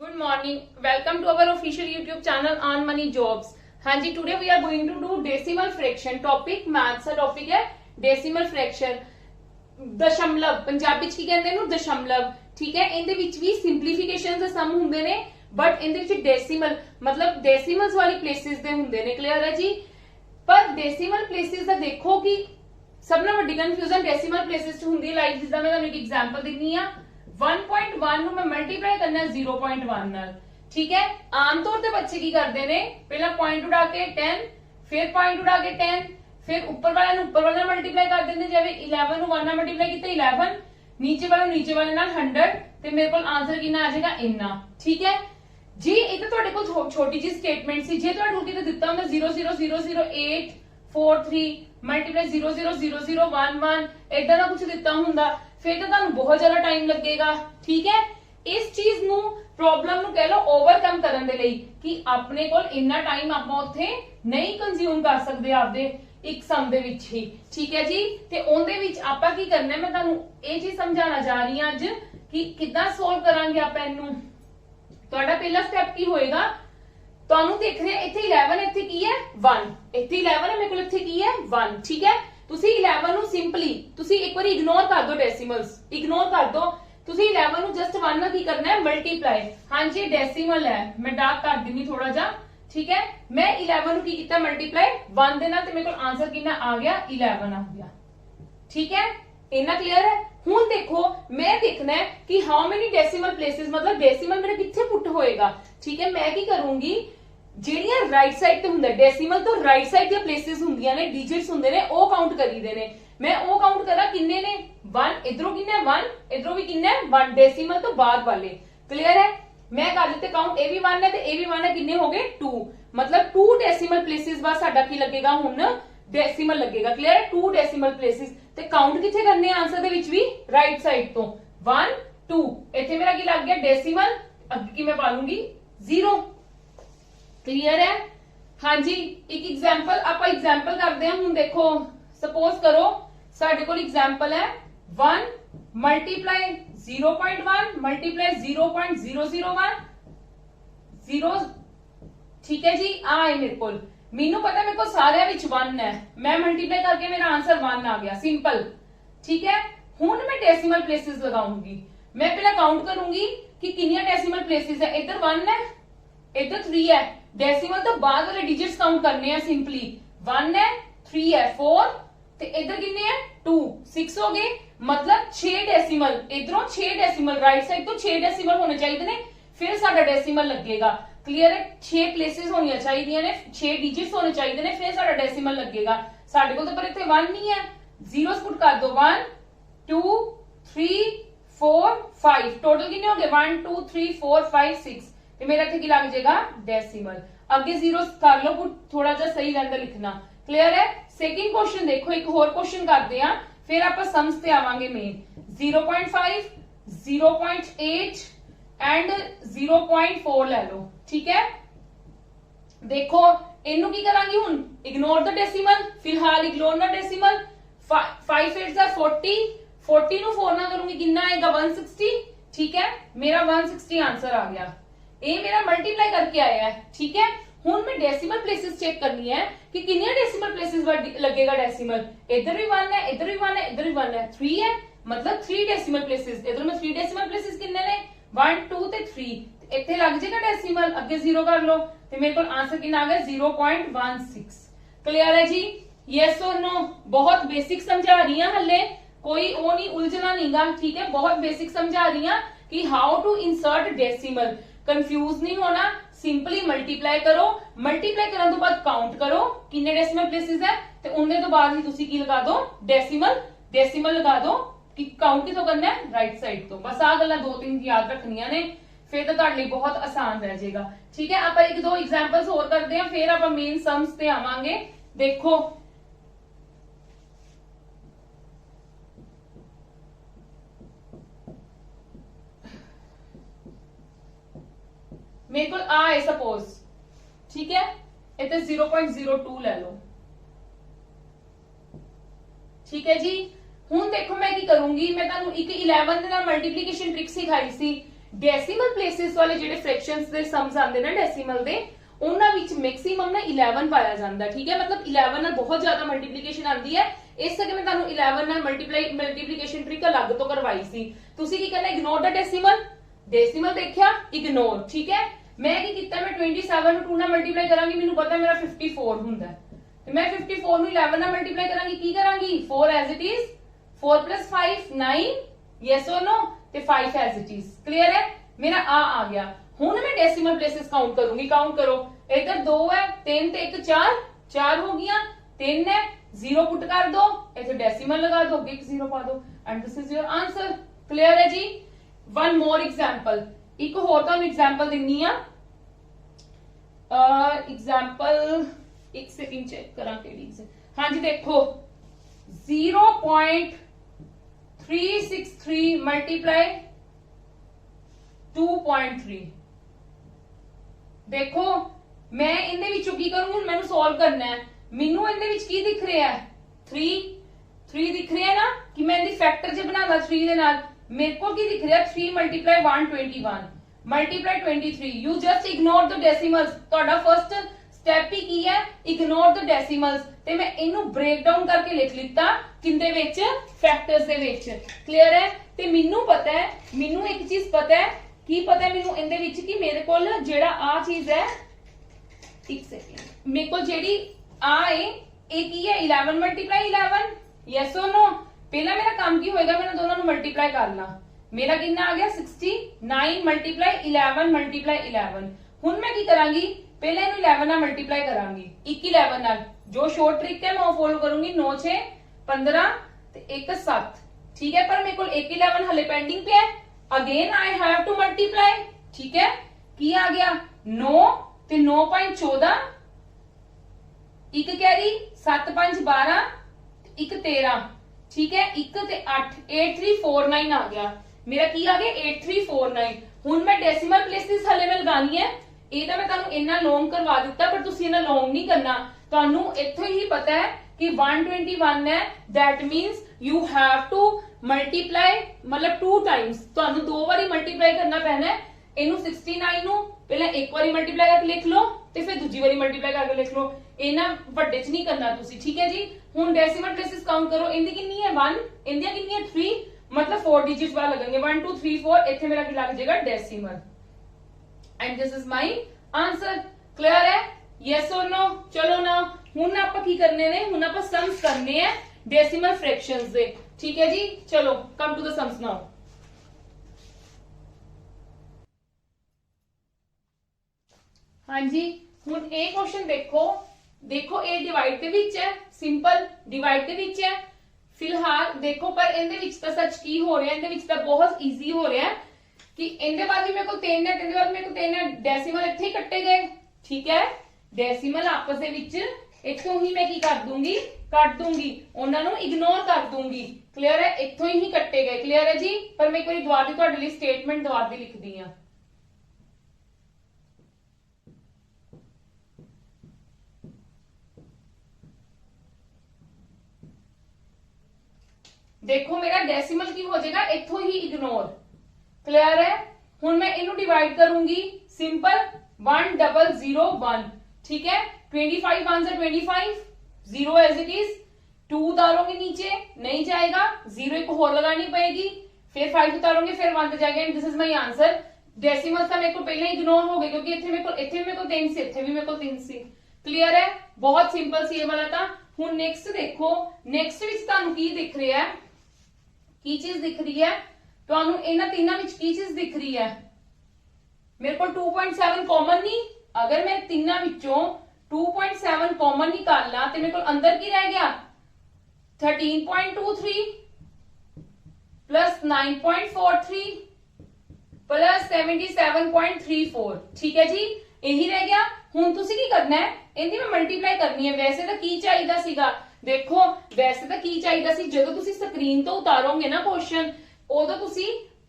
Good morning. Welcome to our official YouTube channel on Money Jobs. हाँ जी, today we are going to do decimal fraction topic. Maths का topic है decimal fraction. दशमलव पंजाबी ਚ ਕੀ ਕਹਿੰਦੇ ਇਹਨੂੰ ਦਸ਼ਮਲਵ। ਠੀਕ ਹੈ, ਇਹਦੇ ਵਿੱਚ ਵੀ ਸਿੰਪਲੀਫਿਕੇਸ਼ਨ ਦੇ ਸਮ ਹੁੰਦੇ ਨੇ, ਬਟ ਇਹਦੇ ਵਿੱਚ ਡੈਸੀਮਲ ਮਤਲਬ ਡੈਸੀਮਲਸ ਵਾਲੀ ਪਲੇਸਿਸ ਦੇ ਹੁੰਦੇ ਨੇ। ਕਲੀਅਰ ਹੈ ਜੀ। ਪਰ ਡੈਸੀਮਲ ਪਲੇਸਿਸ ਦਾ ਦੇਖੋ ਕਿ ਸਭ ਨਾਲ ਵੱਡੀ ਕਨਫਿਊਜ਼ਨ ਡੈਸੀਮਲ ਪਲੇਸਿਸ ਚ ਹੁੰਦੀ ਹੈ। ਲਾਈਕ ਜਿੱਦਾਂ ਮੈਂ ਤੁਹਾਨੂੰ ਇੱਕ ਐਗਜ਼ਾਮਪਲ ਦਿੰਨੀ ਆ, 1.1 ਨੂੰ ਮੈਂ ਮਲਟੀਪਲਾਈ ਕਰਨਾ 0.1 ਨਾਲ। ਠੀਕ ਹੈ, ਆਮ ਤੌਰ ਤੇ ਬੱਚੇ ਕੀ ਕਰਦੇ ਨੇ, ਪਹਿਲਾਂ ਪੁਆਇੰਟ ਉਡਾ ਕੇ 10, ਫਿਰ ਪੁਆਇੰਟ ਉਡਾ ਕੇ 10, फिर ऊपर वाले ਨੂੰ ऊपर वाले मल्टीप्लाई कर देंगे। जिवें 11 ਨੂੰ 1 ਨਾਲ ਮਲਟੀਪਲਾਈ ਕੀਤਾ 11, नीचे वाले ਨਾਲ 100 ਤੇ ਮੇਰੇ ਕੋਲ ਆਨਸਰ ਕਿੰਨਾ ਆ ਜਾਏਗਾ ਇੰਨਾ। ਠੀਕ ਹੈ ਜੀ। ਇਹ ਤਾਂ ਤੁਹਾਡੇ ਕੋਲ ਛੋਟੀ ਜੀ ਸਟੇਟਮੈਂਟ ਸੀ। ਜੇ ਤੁਹਾਡੇ ਕੋਲ ਕਿਤੇ ਦਿੱਤਾ ਹੁੰਦਾ 0000843 ਮਲਟੀਪਲਾਈ 0000011 ਇਦਾਂ ਦਾ ਕੁਝ ਦਿੱਤਾ ਹੁੰਦਾ, ਫਿਰ ਤਾਂ ਤੁਹਾਨੂੰ ਬਹੁਤ ਜ਼ਿਆਦਾ ਟਾਈਮ ਲੱਗੇਗਾ। ਠੀਕ ਹੈ, ਇਸ ਚੀਜ਼ ਨੂੰ ਪ੍ਰੋਬਲਮ ਨੂੰ ਕਹਿ ਲਓ ਓਵਰਕਮ ਕਰਨ ਦੇ ਲਈ ਕਿ ਆਪਣੇ ਕੋਲ ਇੰਨਾ ਟਾਈਮ ਆਪਾਂ ਉੱਥੇ ਨਹੀਂ ਕੰਜ਼ਿਊਮ ਕਰ ਸਕਦੇ ਆਪਦੇ ਇੱਕ ਸਮ ਦੇ ਵਿੱਚ ਹੀ। ਠੀਕ ਹੈ ਜੀ। ਤੇ ਉਹਦੇ ਵਿੱਚ ਆਪਾਂ ਕੀ ਕਰਨਾ, ਮੈਂ ਤੁਹਾਨੂੰ ਇਹ ਚੀਜ਼ ਸਮਝਾਉਣਾ ਜਾ ਰਹੀ ਹਾਂ ਅੱਜ ਕਿ ਕਿੱਦਾਂ ਸੋਲਵ ਕਰਾਂਗੇ ਆਪਾਂ ਇਹਨੂੰ। ਤੁਹਾਡਾ ਪਹਿਲਾ ਸਟੈਪ ਕੀ ਹੋਏਗਾ, ਤੁਹਾਨੂੰ ਦੇਖ ਰਹੇ ਇੱਥੇ 11, ਇੱਥੇ ਕੀ ਹੈ 1, ਇੱਥੇ 11 ਹੈ ਮੇਰੇ ਕੋਲ, ਇੱਥੇ ਕੀ ਹੈ 1। ਠੀਕ ਹੈ, ਤੁਸੀਂ 11 ਨੂੰ ਸਿੰਪਲੀ ਤੁਸੀਂ ਇੱਕ ਵਾਰੀ ਇਗਨੋਰ ਕਰ ਦਿਓ, ਡੈਸੀਮਲਸ ਇਗਨੋਰ ਕਰ ਦਿਓ। ਤੁਸੀਂ 11 ਨੂੰ ਜਸਟ 1 ਨਾਲ ਕੀ ਕਰਨਾ ਹੈ ਮਲਟੀਪਲਾਈ। ਹਾਂਜੀ ਡੈਸੀਮਲ ਹੈ, ਮੈਂ ਡਾਰਕ ਕਰ ਦਿੰਨੀ ਥੋੜਾ ਜਿਹਾ। ठीक है, मैं 11 ਨੂੰ ਕੀ ਕੀਤਾ ਮਲਟੀਪਲਾਈ 1 ਦੇ ਨਾਲ ਤੇ ਮੇਰੇ ਕੋਲ ਆਨਸਰ ਕਿੰਨਾ ਆ ਗਿਆ 11 ਆ ਗਿਆ। ਠੀਕ ਹੈ, ਇੰਨਾ ਕਲੀਅਰ ਹੈ। ਹੁਣ ਦੇਖੋ ਮੈਂ ਦੇਖਣਾ ਹੈ ਕਿ ਹਾਊ ਮੇਨੀ ਡੈਸੀਮਲ ਪਲੇਸਿਸ, ਮਤਲਬ ਡੈਸੀਮਲ ਮੇਰਾ ਕਿੱਥੇ ਪੁੱਟ ਹੋਏਗਾ। ਠੀਕ ਹੈ, ਮੈਂ ਕੀ ਕਰੂੰਗੀ, ਜਿਹੜੀਆਂ ਰਾਈਟ ਸਾਈਡ ਤੇ ਹੁੰਦਾ ਡੈਸੀਮਲ ਤੋਂ ਰਾਈਟ ਸਾਈਡ ਦੀਆਂ ਪਲੇਸਿਸ ਹੁੰਦੀਆਂ ਨੇ, ਡਿਜਿਟਸ ਹੁੰਦੇ ਨੇ, ਉਹ ਕਾਊਂਟ ਕਰੀਦੇ ਨੇ। ਮੈਂ ਉਹ ਕਾਊਂਟ ਕਰਾਂ ਕਿੰਨੇ ਨੇ 1, ਇਧਰੋਂ ਕਿੰਨਾ 1, ਇਧਰੋਂ ਵੀ ਕਿੰਨਾ 1, ਡੈਸੀਮਲ ਤੋਂ ਬਾਅਦ ਵਾਲੇ। ਕਲੀਅਰ ਹੈ, मैं कर लेते काउंट, ए भी 1 है ते ए भी 1 है, कितने हो गए 2, मतलब 2 डेसिमल प्लेसेस बाद साडा की लगेगा हुन डेसिमल लगेगा। क्लियर है, 2 डेसिमल प्लेसेस ते काउंट किथे करने आंसर दे विच भी राइट साइड तो 1 2। इथे मेरा की लग गया डेसिमल, अगे की मैं पा लूंगी 0। क्लियर है। हां जी, एक एग्जांपल आप एग्जांपल करते हैं। हुन देखो सपोज करो साडे कोल एग्जांपल है 1 मल्टीप्लाई 0.1 मल्टीप्लाई 0.001 0। ठीक है जी, आ है मेरे को, मेनू पता मेरे को सारे विच 1 है, मैं मल्टीप्लाई करके मेरा आंसर 1 आ गया, सिंपल। ठीक है, हुन मैं डेसिमल प्लेसेस लगाऊंगी। मैं पहले काउंट करूंगी कि कितनी डेसिमल प्लेसेस है। इधर 1 है, इधर 3 है, डेसिमल तो बाद वाले डिजिट्स काउंट करने हैं सिंपली। 1 है, 3 है, 4 ते इधर कितने हैं 2, 6 हो गए, मतलब 6 डेसिमल। इधरों 6 डेसिमल, राइट साइड तो 6 डेसिमल होने चाहिए ने, फिर साडा डेसिमल लगेगा। क्लियर है, 6 प्लेसेस होनी चाहिए ने, 6 डिजिट्स होने चाहिए ने, फिर साडा डेसिमल लगेगा। साडे कोल तो पर इत्थे 1 नहीं है, जीरोस पुट कर दो 1 2 3 4 5, टोटल कितने हो गए 1 2 3 4 5 6 ते मेरा इत्थे की लग जाएगा डेसिमल। आगे जीरोस कर लो पुट, थोड़ा जा सही रहंदा लिखना। क्लियर है। सेकंड क्वेश्चन देखो, एक होर क्वेश्चन करते हैं, फिर आप सम्स ते आवांगे मेन। 0.5 0.8 एंड 0.4 ले लो। ठीक है, देखो इनू की करांगी हुन, इग्नोर द डेसिमल, फिलहाल इग्नोर द डेसिमल। 5 8 जा 40, 40 नु 4 ना करूंगी कितना आएगा 160। ठीक है, मेरा 160 आंसर आ गया, ये मेरा मल्टीप्लाई करके आया है। ठीक है, हुन मैं डेसिमल प्लेसेस चेक करनी है कि कितने डेसिमल प्लेसेस लगेगा डेसिमल। इधर भी 1 है, इधर भी 1 है, इधर भी 1 है, 3 है, मतलब 3 डेसिमल प्लेसेस। इधर में 3 डेसिमल प्लेसेस कितने ने 1 2 ते 3, इथे लग जाएगा डेसिमल। अगे 0 कर लो तो मेरे को आंसर कितना आ गया 0.16। क्लियर है जी, यस और नो। बहुत बेसिक समझा रही हूं, हले कोई वो नहीं उलझना नहींगा। ठीक है, बहुत बेसिक समझा रही हूं कि how to insert decimal. Confuse नहीं होना, सिंपली मल्टीप्लाई करो, मल्टीप्लाई करने तो बाद काउंट करो कितने डेसिमल प्लेसेस है, ते उनके तो बाद ही तुसी की लगा दो डेसिमल, डेसिमल लगा दो कि काउंट किथों करना है राइट साइड तो। बस आ गल्लां 2-3 याद रखनियां ने, फिर तो तुहाडे लई बहुत आसान रह जाएगा। ठीक है, आप एक दो एग्जांपल्स होर करते हैं, फिर आप मेन सम्स ते आवांगे। देखो मेरे को आ है सपोज, ठीक है, इतने 0.02 ले लो। ठीक है जी, हुन देखो मैं की करूंगी, मैं तुहानू एक 11 दे नाल मल्टीप्लिकेशन ट्रिक सिखाई सी। ਡੈਸੀਮਲ ਪਲੇਸਿਸ ਵਾਲੇ ਜਿਹੜੇ ਫ੍ਰੈਕਸ਼ਨਸ ਦੇ ਸਮਸ ਆਉਂਦੇ ਨੇ ਡੈਸੀਮਲ ਦੇ, ਉਹਨਾਂ ਵਿੱਚ ਮੈਕਸਿਮਮ ਨਾ 11 ਪਾਇਆ ਜਾਂਦਾ, ਠੀਕ ਹੈ। ਮਤਲਬ 11 ਨਾਲ ਬਹੁਤ ਜ਼ਿਆਦਾ ਮਲਟੀਪਲੀਕੇਸ਼ਨ ਆਉਂਦੀ ਹੈ, ਇਸ ਕਰਕੇ ਮੈਂ ਤੁਹਾਨੂੰ 11 ਨਾਲ ਮਲਟੀਪਲੀਕੇਸ਼ਨ ਟ੍ਰਿਕ ਅਲੱਗ ਤੋਂ ਕਰਵਾਈ ਸੀ। ਤੁਸੀਂ ਕੀ ਕਰਨਾ, ਇਗਨੋਰ ਦਾ ਡੈਸੀਮਲ, ਡੈਸੀਮਲ ਦੇਖਿਆ ਇਗਨੋਰ, ਠੀਕ ਹੈ। ਮੈਂ ਕੀ ਕੀਤਾ, ਮੈਂ 27 ਨੂੰ 2 ਨਾਲ ਮਲਟੀਪਲਾਈ ਕਰਾਂਗੀ, ਮੈਨੂੰ ਪਤਾ ਮੇਰਾ 54 ਹੁੰਦਾ ਤੇ ਮੈਂ 54 ਨੂੰ 11 ਨਾਲ ਮਲਟੀਪਲਾਈ ਕਰਾਂਗੀ, ਕੀ ਕਰਾਂਗੀ 4 as it is, 4 + 5 9, yes or no, ਤੇ 5 ਐਜ਼ ਇਟ ਇਜ਼। ਕਲੀਅਰ ਹੈ, ਮੇਰਾ ਆ ਗਿਆ। ਹੁਣ ਮੈਂ ਡੈਸੀਮਲ ਪਲੇਸਿਸ ਕਾਊਂਟ ਕਰੂੰਗੀ, ਕਾਊਂਟ ਕਰੋ, इधर 2 है, 3 ਤੇ 1 4, 4 हो गया, 3 है, 0 पुट कर दो, इधर डेसिमल लगा दो, एक 0 पा दो, and this is your answer. Clear है जी। वन मोर एग्जांपल, एक होर तुहानू एग्जांपल दिन्नी आ। एग्जांपल एक सेकंड चेक करा केड़ी से। हां जी देखो 0.363 मल्टीप्लाई 2.3, देखो मैं इनदे विचों की करूंगी, मैंने सॉल्व करना है। मैनू इनदे विच की दिख रहा है 3 दिख रहा है ना, कि मैं इनदी फैक्टर जे बनादा 3 दे नाल, मेरे को की दिख रहा है 3 × 121 multiply 23। You just ignore the decimals, ਤੁਹਾਡਾ फर्स्ट स्टेप ही की है, इग्नोर द डेसिमल्स, ते मैं इनू ब्रेक डाउन करके लिख लिता किंदे विच, फैक्टर्स दे विच। क्लियर है। ते मैनू पता है, मैनू एक चीज पता है, की पता है मैनू इनदे विच कि मेरे कोल जेड़ा आ चीज है, एक सेकंड, मेरे को जेड़ी आ है ए की है 11 × 11, यस और नो। पहला मेरा काम की होएगा, मैंने दोनों को मल्टीप्लाई करना, मेरा कितना आ गया 69 × 11 × 11। हुण मैं की करांगी, पहले इनू 11 नाल मल्टीप्लाई करांगी, 1 11 नाल, जो शॉर्ट ट्रिक है मैं वो फॉलो करूंगी, 9 6 15 ते 1 7, ठीक है। पर मेरे को 1 11 हले पेंडिंग पे है, again I have to multiply, ठीक है। की आ गया 9 ते 9.14, 1 कैरी 7 5 12, 1 13, ठीक है, 1 ते 8 8349 आ गया मेरा, की आ गया 8349। हुण मैं डेसिमल प्लेसेस हले मैं लगानी है, ਇਹ ਤਾਂ ਮੈਂ ਤੁਹਾਨੂੰ ਇੰਨਾ ਲੌਂਗ ਕਰਵਾ ਦਿੱਤਾ, ਪਰ ਤੁਸੀਂ ਇਹਨਾਂ ਲੌਂਗ ਨਹੀਂ ਕਰਨਾ, ਤੁਹਾਨੂੰ ਇੱਥੋਂ ਹੀ ਪਤਾ ਹੈ ਕਿ 121 ਹੈ, that means you have to multiply, मतलब 2 times, ਤੁਹਾਨੂੰ 2 ਵਾਰੀ ਮਲਟੀਪਲਾਈ ਕਰਨਾ ਪੈਣਾ ਹੈ। ਇਹਨੂੰ 69 ਨੂੰ ਪਹਿਲਾਂ ਇੱਕ ਵਾਰੀ ਮਲਟੀਪਲਾਈ ਕਰਕੇ ਲਿਖ ਲਓ, ਤੇ ਫਿਰ ਦੂਜੀ ਵਾਰੀ ਮਲਟੀਪਲਾਈ ਕਰਕੇ ਲਿਖ ਲਓ, ਇਹਨਾਂ ਵੱਡੇ ਚ ਨਹੀਂ ਕਰਨਾ ਤੁਸੀਂ, ਠੀਕ ਹੈ ਜੀ। ਹੁਣ ਡੈਸੀਮਲ ਪਲੇਸਿਸ ਕਾਊਂਟ ਕਰੋ, ਇਹਦੀ ਕਿੰਨੀ ਹੈ 1, ਇਹਦੀਆਂ ਕਿੰਨੀ ਹੈ 3, मतलब 4 डिजिट्स बार लगेंगे, 1 2 3 4, ਇੱਥੇ ਮੇਰਾ ਕੀ ਲੱਗ ਜਾਏਗਾ decimal, and this is my answer। Clear है, yes or no। चलो ना हुन आपां की करने ने, हुन आपां सम्स करने हैं डेसिमल फ्रैक्शंस दे, ठीक है जी। चलो come to the sums now. हां जी, हुन ए क्वेश्चन देखो, देखो ए डिवाइड दे विच है, सिंपल डिवाइड दे विच है फिलहाल, देखो पर इनदे विच तां सच की हो रहा है, इनदे विच तां बहुत इजी हो रहा है कि इनके बाद भी मेरे को 3 है, इनके बाद मेरे को 3 है, डेसिमल इत्थे ही कट्टे गए, ठीक है। डेसिमल आपस दे विच इत्थों ही मैं की कर दूंगी, कट दूंगी, उन्हां नूं इग्नोर कर दूंगी। क्लियर है, इत्थों ही कट्टे गए। क्लियर है जी। पर मैं एक बार दुबारा दी तुहाडे लई स्टेटमेंट दुबारा दी लिखदी हां। देखो मेरा डेसिमल की हो जाएगा इत्थों ही इग्नोर। क्लियर है। हुण मैं इनू डिवाइड करूंगी, सिंपल 1001, ठीक है। 25 1 से 25, 0 एज इट इज, 2 उतारोगे नीचे नहीं जाएगा, 0 एक होर लगानी पड़ेगी, फिर 5 उतारोगे फिर 1 जाएगा, and this is my answer. Decimal का मेरे को पहले इग्नोर हो गए क्योंकि इत्थे मेरे को 3 से, इत्थे भी मेरे को 3 से। क्लियर है, बहुत सिंपल सी ये वाला था। हुण नेक्स्ट देखो, नेक्स्ट विच तुहानू की दिख रहा है, की चीज दिख रही है तुहानू इन्हां तीनां विच की चीज दिख रही है। मेरे को 2.7 कॉमन नहीं, अगर मैं तीनां विचों 2.7 कॉमन निकालना तो मेरे को अंदर की रह गया 13.23 प्लस 9.43 प्लस 77.34, ठीक है जी, यही रह गया। हुण तुसी की करना है, इनकी मैं मल्टीप्लाई करनी है। वैसे तो की चाहिदा सीगा, देखो वैसे तो की चाहिदा सी, जदों तुसी स्क्रीन तो उतारोगे ना क्वेश्चन, उदों तुसी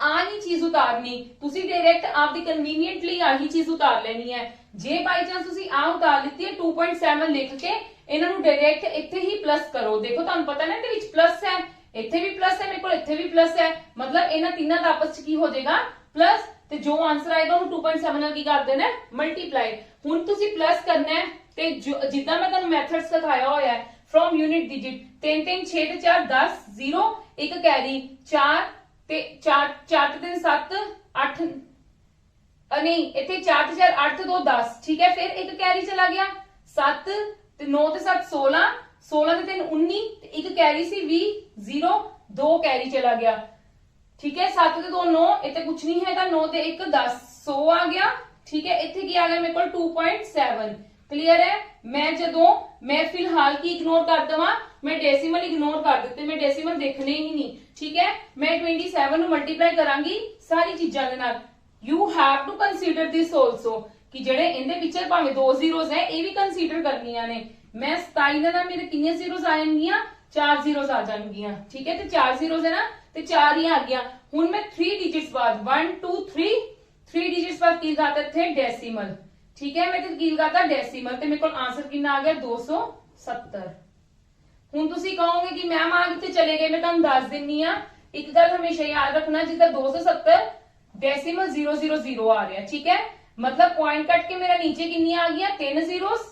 आही चीज उतारनी, तुसी डायरेक्ट आपदी कन्वीनियंट ਲਈ आही चीज उतार लेनी है। जे बाई चांस तुसी आ उतार लीती है 2.7 लिख के, इन्हां नूं डायरेक्ट इत्थे ही प्लस करो। देखो तुहानूं पता ना इहदे विच प्लस है, इत्थे भी प्लस है, मेरे कोल इत्थे भी प्लस है, मतलब इन्हां तीनां दा आपस च की हो जाएगा प्लस ਤੇ ਜੋ ਆਨਸਰ ਆਏਗਾ ਉਹਨੂੰ 2.7 ਨਾਲ ਕੀ ਕਰ ਦੇਣਾ ਮਲਟੀਪਲਾਈ। ਹੁਣ ਤੁਸੀਂ ਪਲਸ ਕਰਨਾ ਹੈ ਤੇ ਜਿੱਦਾਂ ਮੈਂ ਤੁਹਾਨੂੰ ਮੈਥਡ ਸਿਖਾਇਆ ਹੋਇਆ ਹੈ ਫਰੋਮ ਯੂਨਿਟ ਡਿਜਿਟ 3 3 6 ਤੇ 4 10 0 ਇੱਕ ਕੈਰੀ 4 ਤੇ 4 4 ਤੇ 3 7 8 नहीं इतने 4 ਤੇ 4 8 ਤੇ 2 10 ठीक है। फिर एक कैरी चला गया 7 ਤੇ 9 ਤੇ 7 16 16 ਤੇ 3 19 ਤੇ एक कैरी सी 20 0 2 कैरी चला गया ठीक है। 7 ਤੇ 2 9 इतने कुछ नहीं है 9 ਤੇ 1 10 100 आ गया ठीक है। इतने की आ गया मेरे को 2.7 क्लियर है। मैं फिलहाल की इग्नोर कर दवा मैं डेसिमल इग्नोर कर देते मैं डेसिमल देखने ही नहीं ठीक है। मैं 27 मल्टीप्लाई करांगी सारी चीजों के नाल। You have to consider this also कि ਜਿਹੜੇ ਇਹਦੇ ਪਿੱਛੇ ਭਾਵੇਂ ਦੋ ਜ਼ੀਰੋਜ਼ ਹੈ ਇਹ ਵੀ ਕੰਸੀਡਰ ਕਰਨੀਆਂ ਨੇ। ਮੈਂ 27 ਦੇ ਨਾਲ ਮੇਰੇ ਕਿੰਨੇ ਜ਼ੀਰੋਜ਼ ਆ ਜਾਣਗੀਆਂ 4 ਜ਼ੀਰੋਜ਼ ਆ ਜਾਣਗੀਆਂ ਠੀਕ ਹੈ। ਤੇ 4 ਜ਼ੀਰੋਜ਼ ਹੈ ਨਾ ਤੇ 4 ਹੀ ਆ ਗਿਆ। ਹੁਣ ਮੈਂ 3 ਡਿਜਿਟਸ ਬਾਅਦ 1 2 3 ਡਿਜਿਟਸ ਬਾਅਦ ਕੀ ਲਗਾਤਾ ਇੱਥੇ ਡੈਸੀਮਲ ਠੀਕ ਹੈ। ਮੈਂ ਤੇ ਕੀ ਲਗਾਤਾ ਡੈਸੀਮਲ ਤੇ ਮੇਰੇ ਕੋਲ ਆਨਸਰ ਕਿੰਨਾ ਆ ਗਿਆ 270। ਹੁਣ ਤੁਸੀਂ ਕਹੋਗੇ ਕਿ ਮੈਮ ਆ ਕਿੱਥੇ ਚਲੇ ਗਏ। ਮੈਂ ਤੁਹਾਨੂੰ ਦੱਸ ਦਿੰਨੀ ਆ ਇੱਕ ਗੱਲ ਹਮੇਸ਼ਾ ਯਾਦ ਰੱਖਣਾ ਜਿੱਦਾਂ 270 डेसिमल 000 आ रहा है ठीक है। मतलब पॉइंट कट के मेरा नीचे कितनी आ गया 3 जीरोस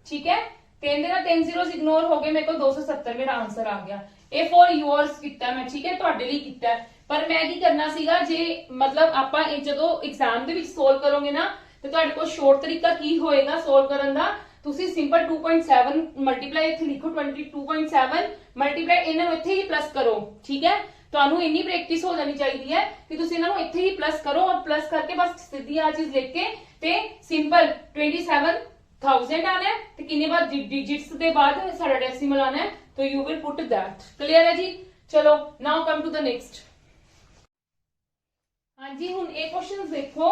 ठीक है। 3 जीरोस इग्नोर हो गए मेरे को 270 मेरा आंसर आ गया। ए फॉर योर्स किया मैं ठीक है ਤੁਹਾਡੇ ਲਈ ਕੀਤਾ ਪਰ ਮੈਂ ਕੀ ਕਰਨਾ ਸੀਗਾ ਜੇ ਮਤਲਬ ਆਪਾਂ ਜਦੋਂ ਐਗਜ਼ਾਮ ਦੇ ਵਿੱਚ ਸੋਲਵ ਕਰੋਗੇ ਨਾ ਤੇ ਤੁਹਾਡੇ ਕੋਲ ਸ਼ੋਰਟ ਤਰੀਕਾ ਕੀ ਹੋਏਗਾ ਸੋਲਵ ਕਰਨ ਦਾ। ਤੁਸੀਂ ਸਿੰਪਲ 2.7 ਮਲਟੀਪਲਾਈ ਇੱਥੇ ਲਿਖੋ 22.7 ਮਲਟੀਪਲਾਈ ਇਹਨਾਂ ਨੂੰ ਇੱਥੇ ਹੀ ਪਲੱਸ ਕਰੋ ਠੀਕ ਹੈ। ਤੁਹਾਨੂੰ ਇੰਨੀ ਪ੍ਰੈਕਟਿਸ ਹੋ ਜਾਣੀ ਚਾਹੀਦੀ ਹੈ ਕਿ ਤੁਸੀਂ ਇਹਨਾਂ ਨੂੰ ਇੱਥੇ ਹੀ ਪਲੱਸ ਕਰੋ ਔਰ ਪਲੱਸ ਕਰਕੇ ਬਸ ਸਿੱਧੀ ਆ ਚੀਜ਼ ਲਿਖ ਕੇ ਤੇ ਸਿੰਪਲ 27000 ਆਣਾ ਹੈ ਤੇ ਕਿੰਨੇ ਬਾਅਦ ਡਿਜਿਟਸ ਦੇ ਬਾਅਦ ਸਾਡਾ ਡੈਸੀਮਲ ਆਣਾ ਹੈ तो you will put that clear है जी। चलो now come to the next। हाँ जी ਹੁਣ ਇਹ क्वेश्चंस देखो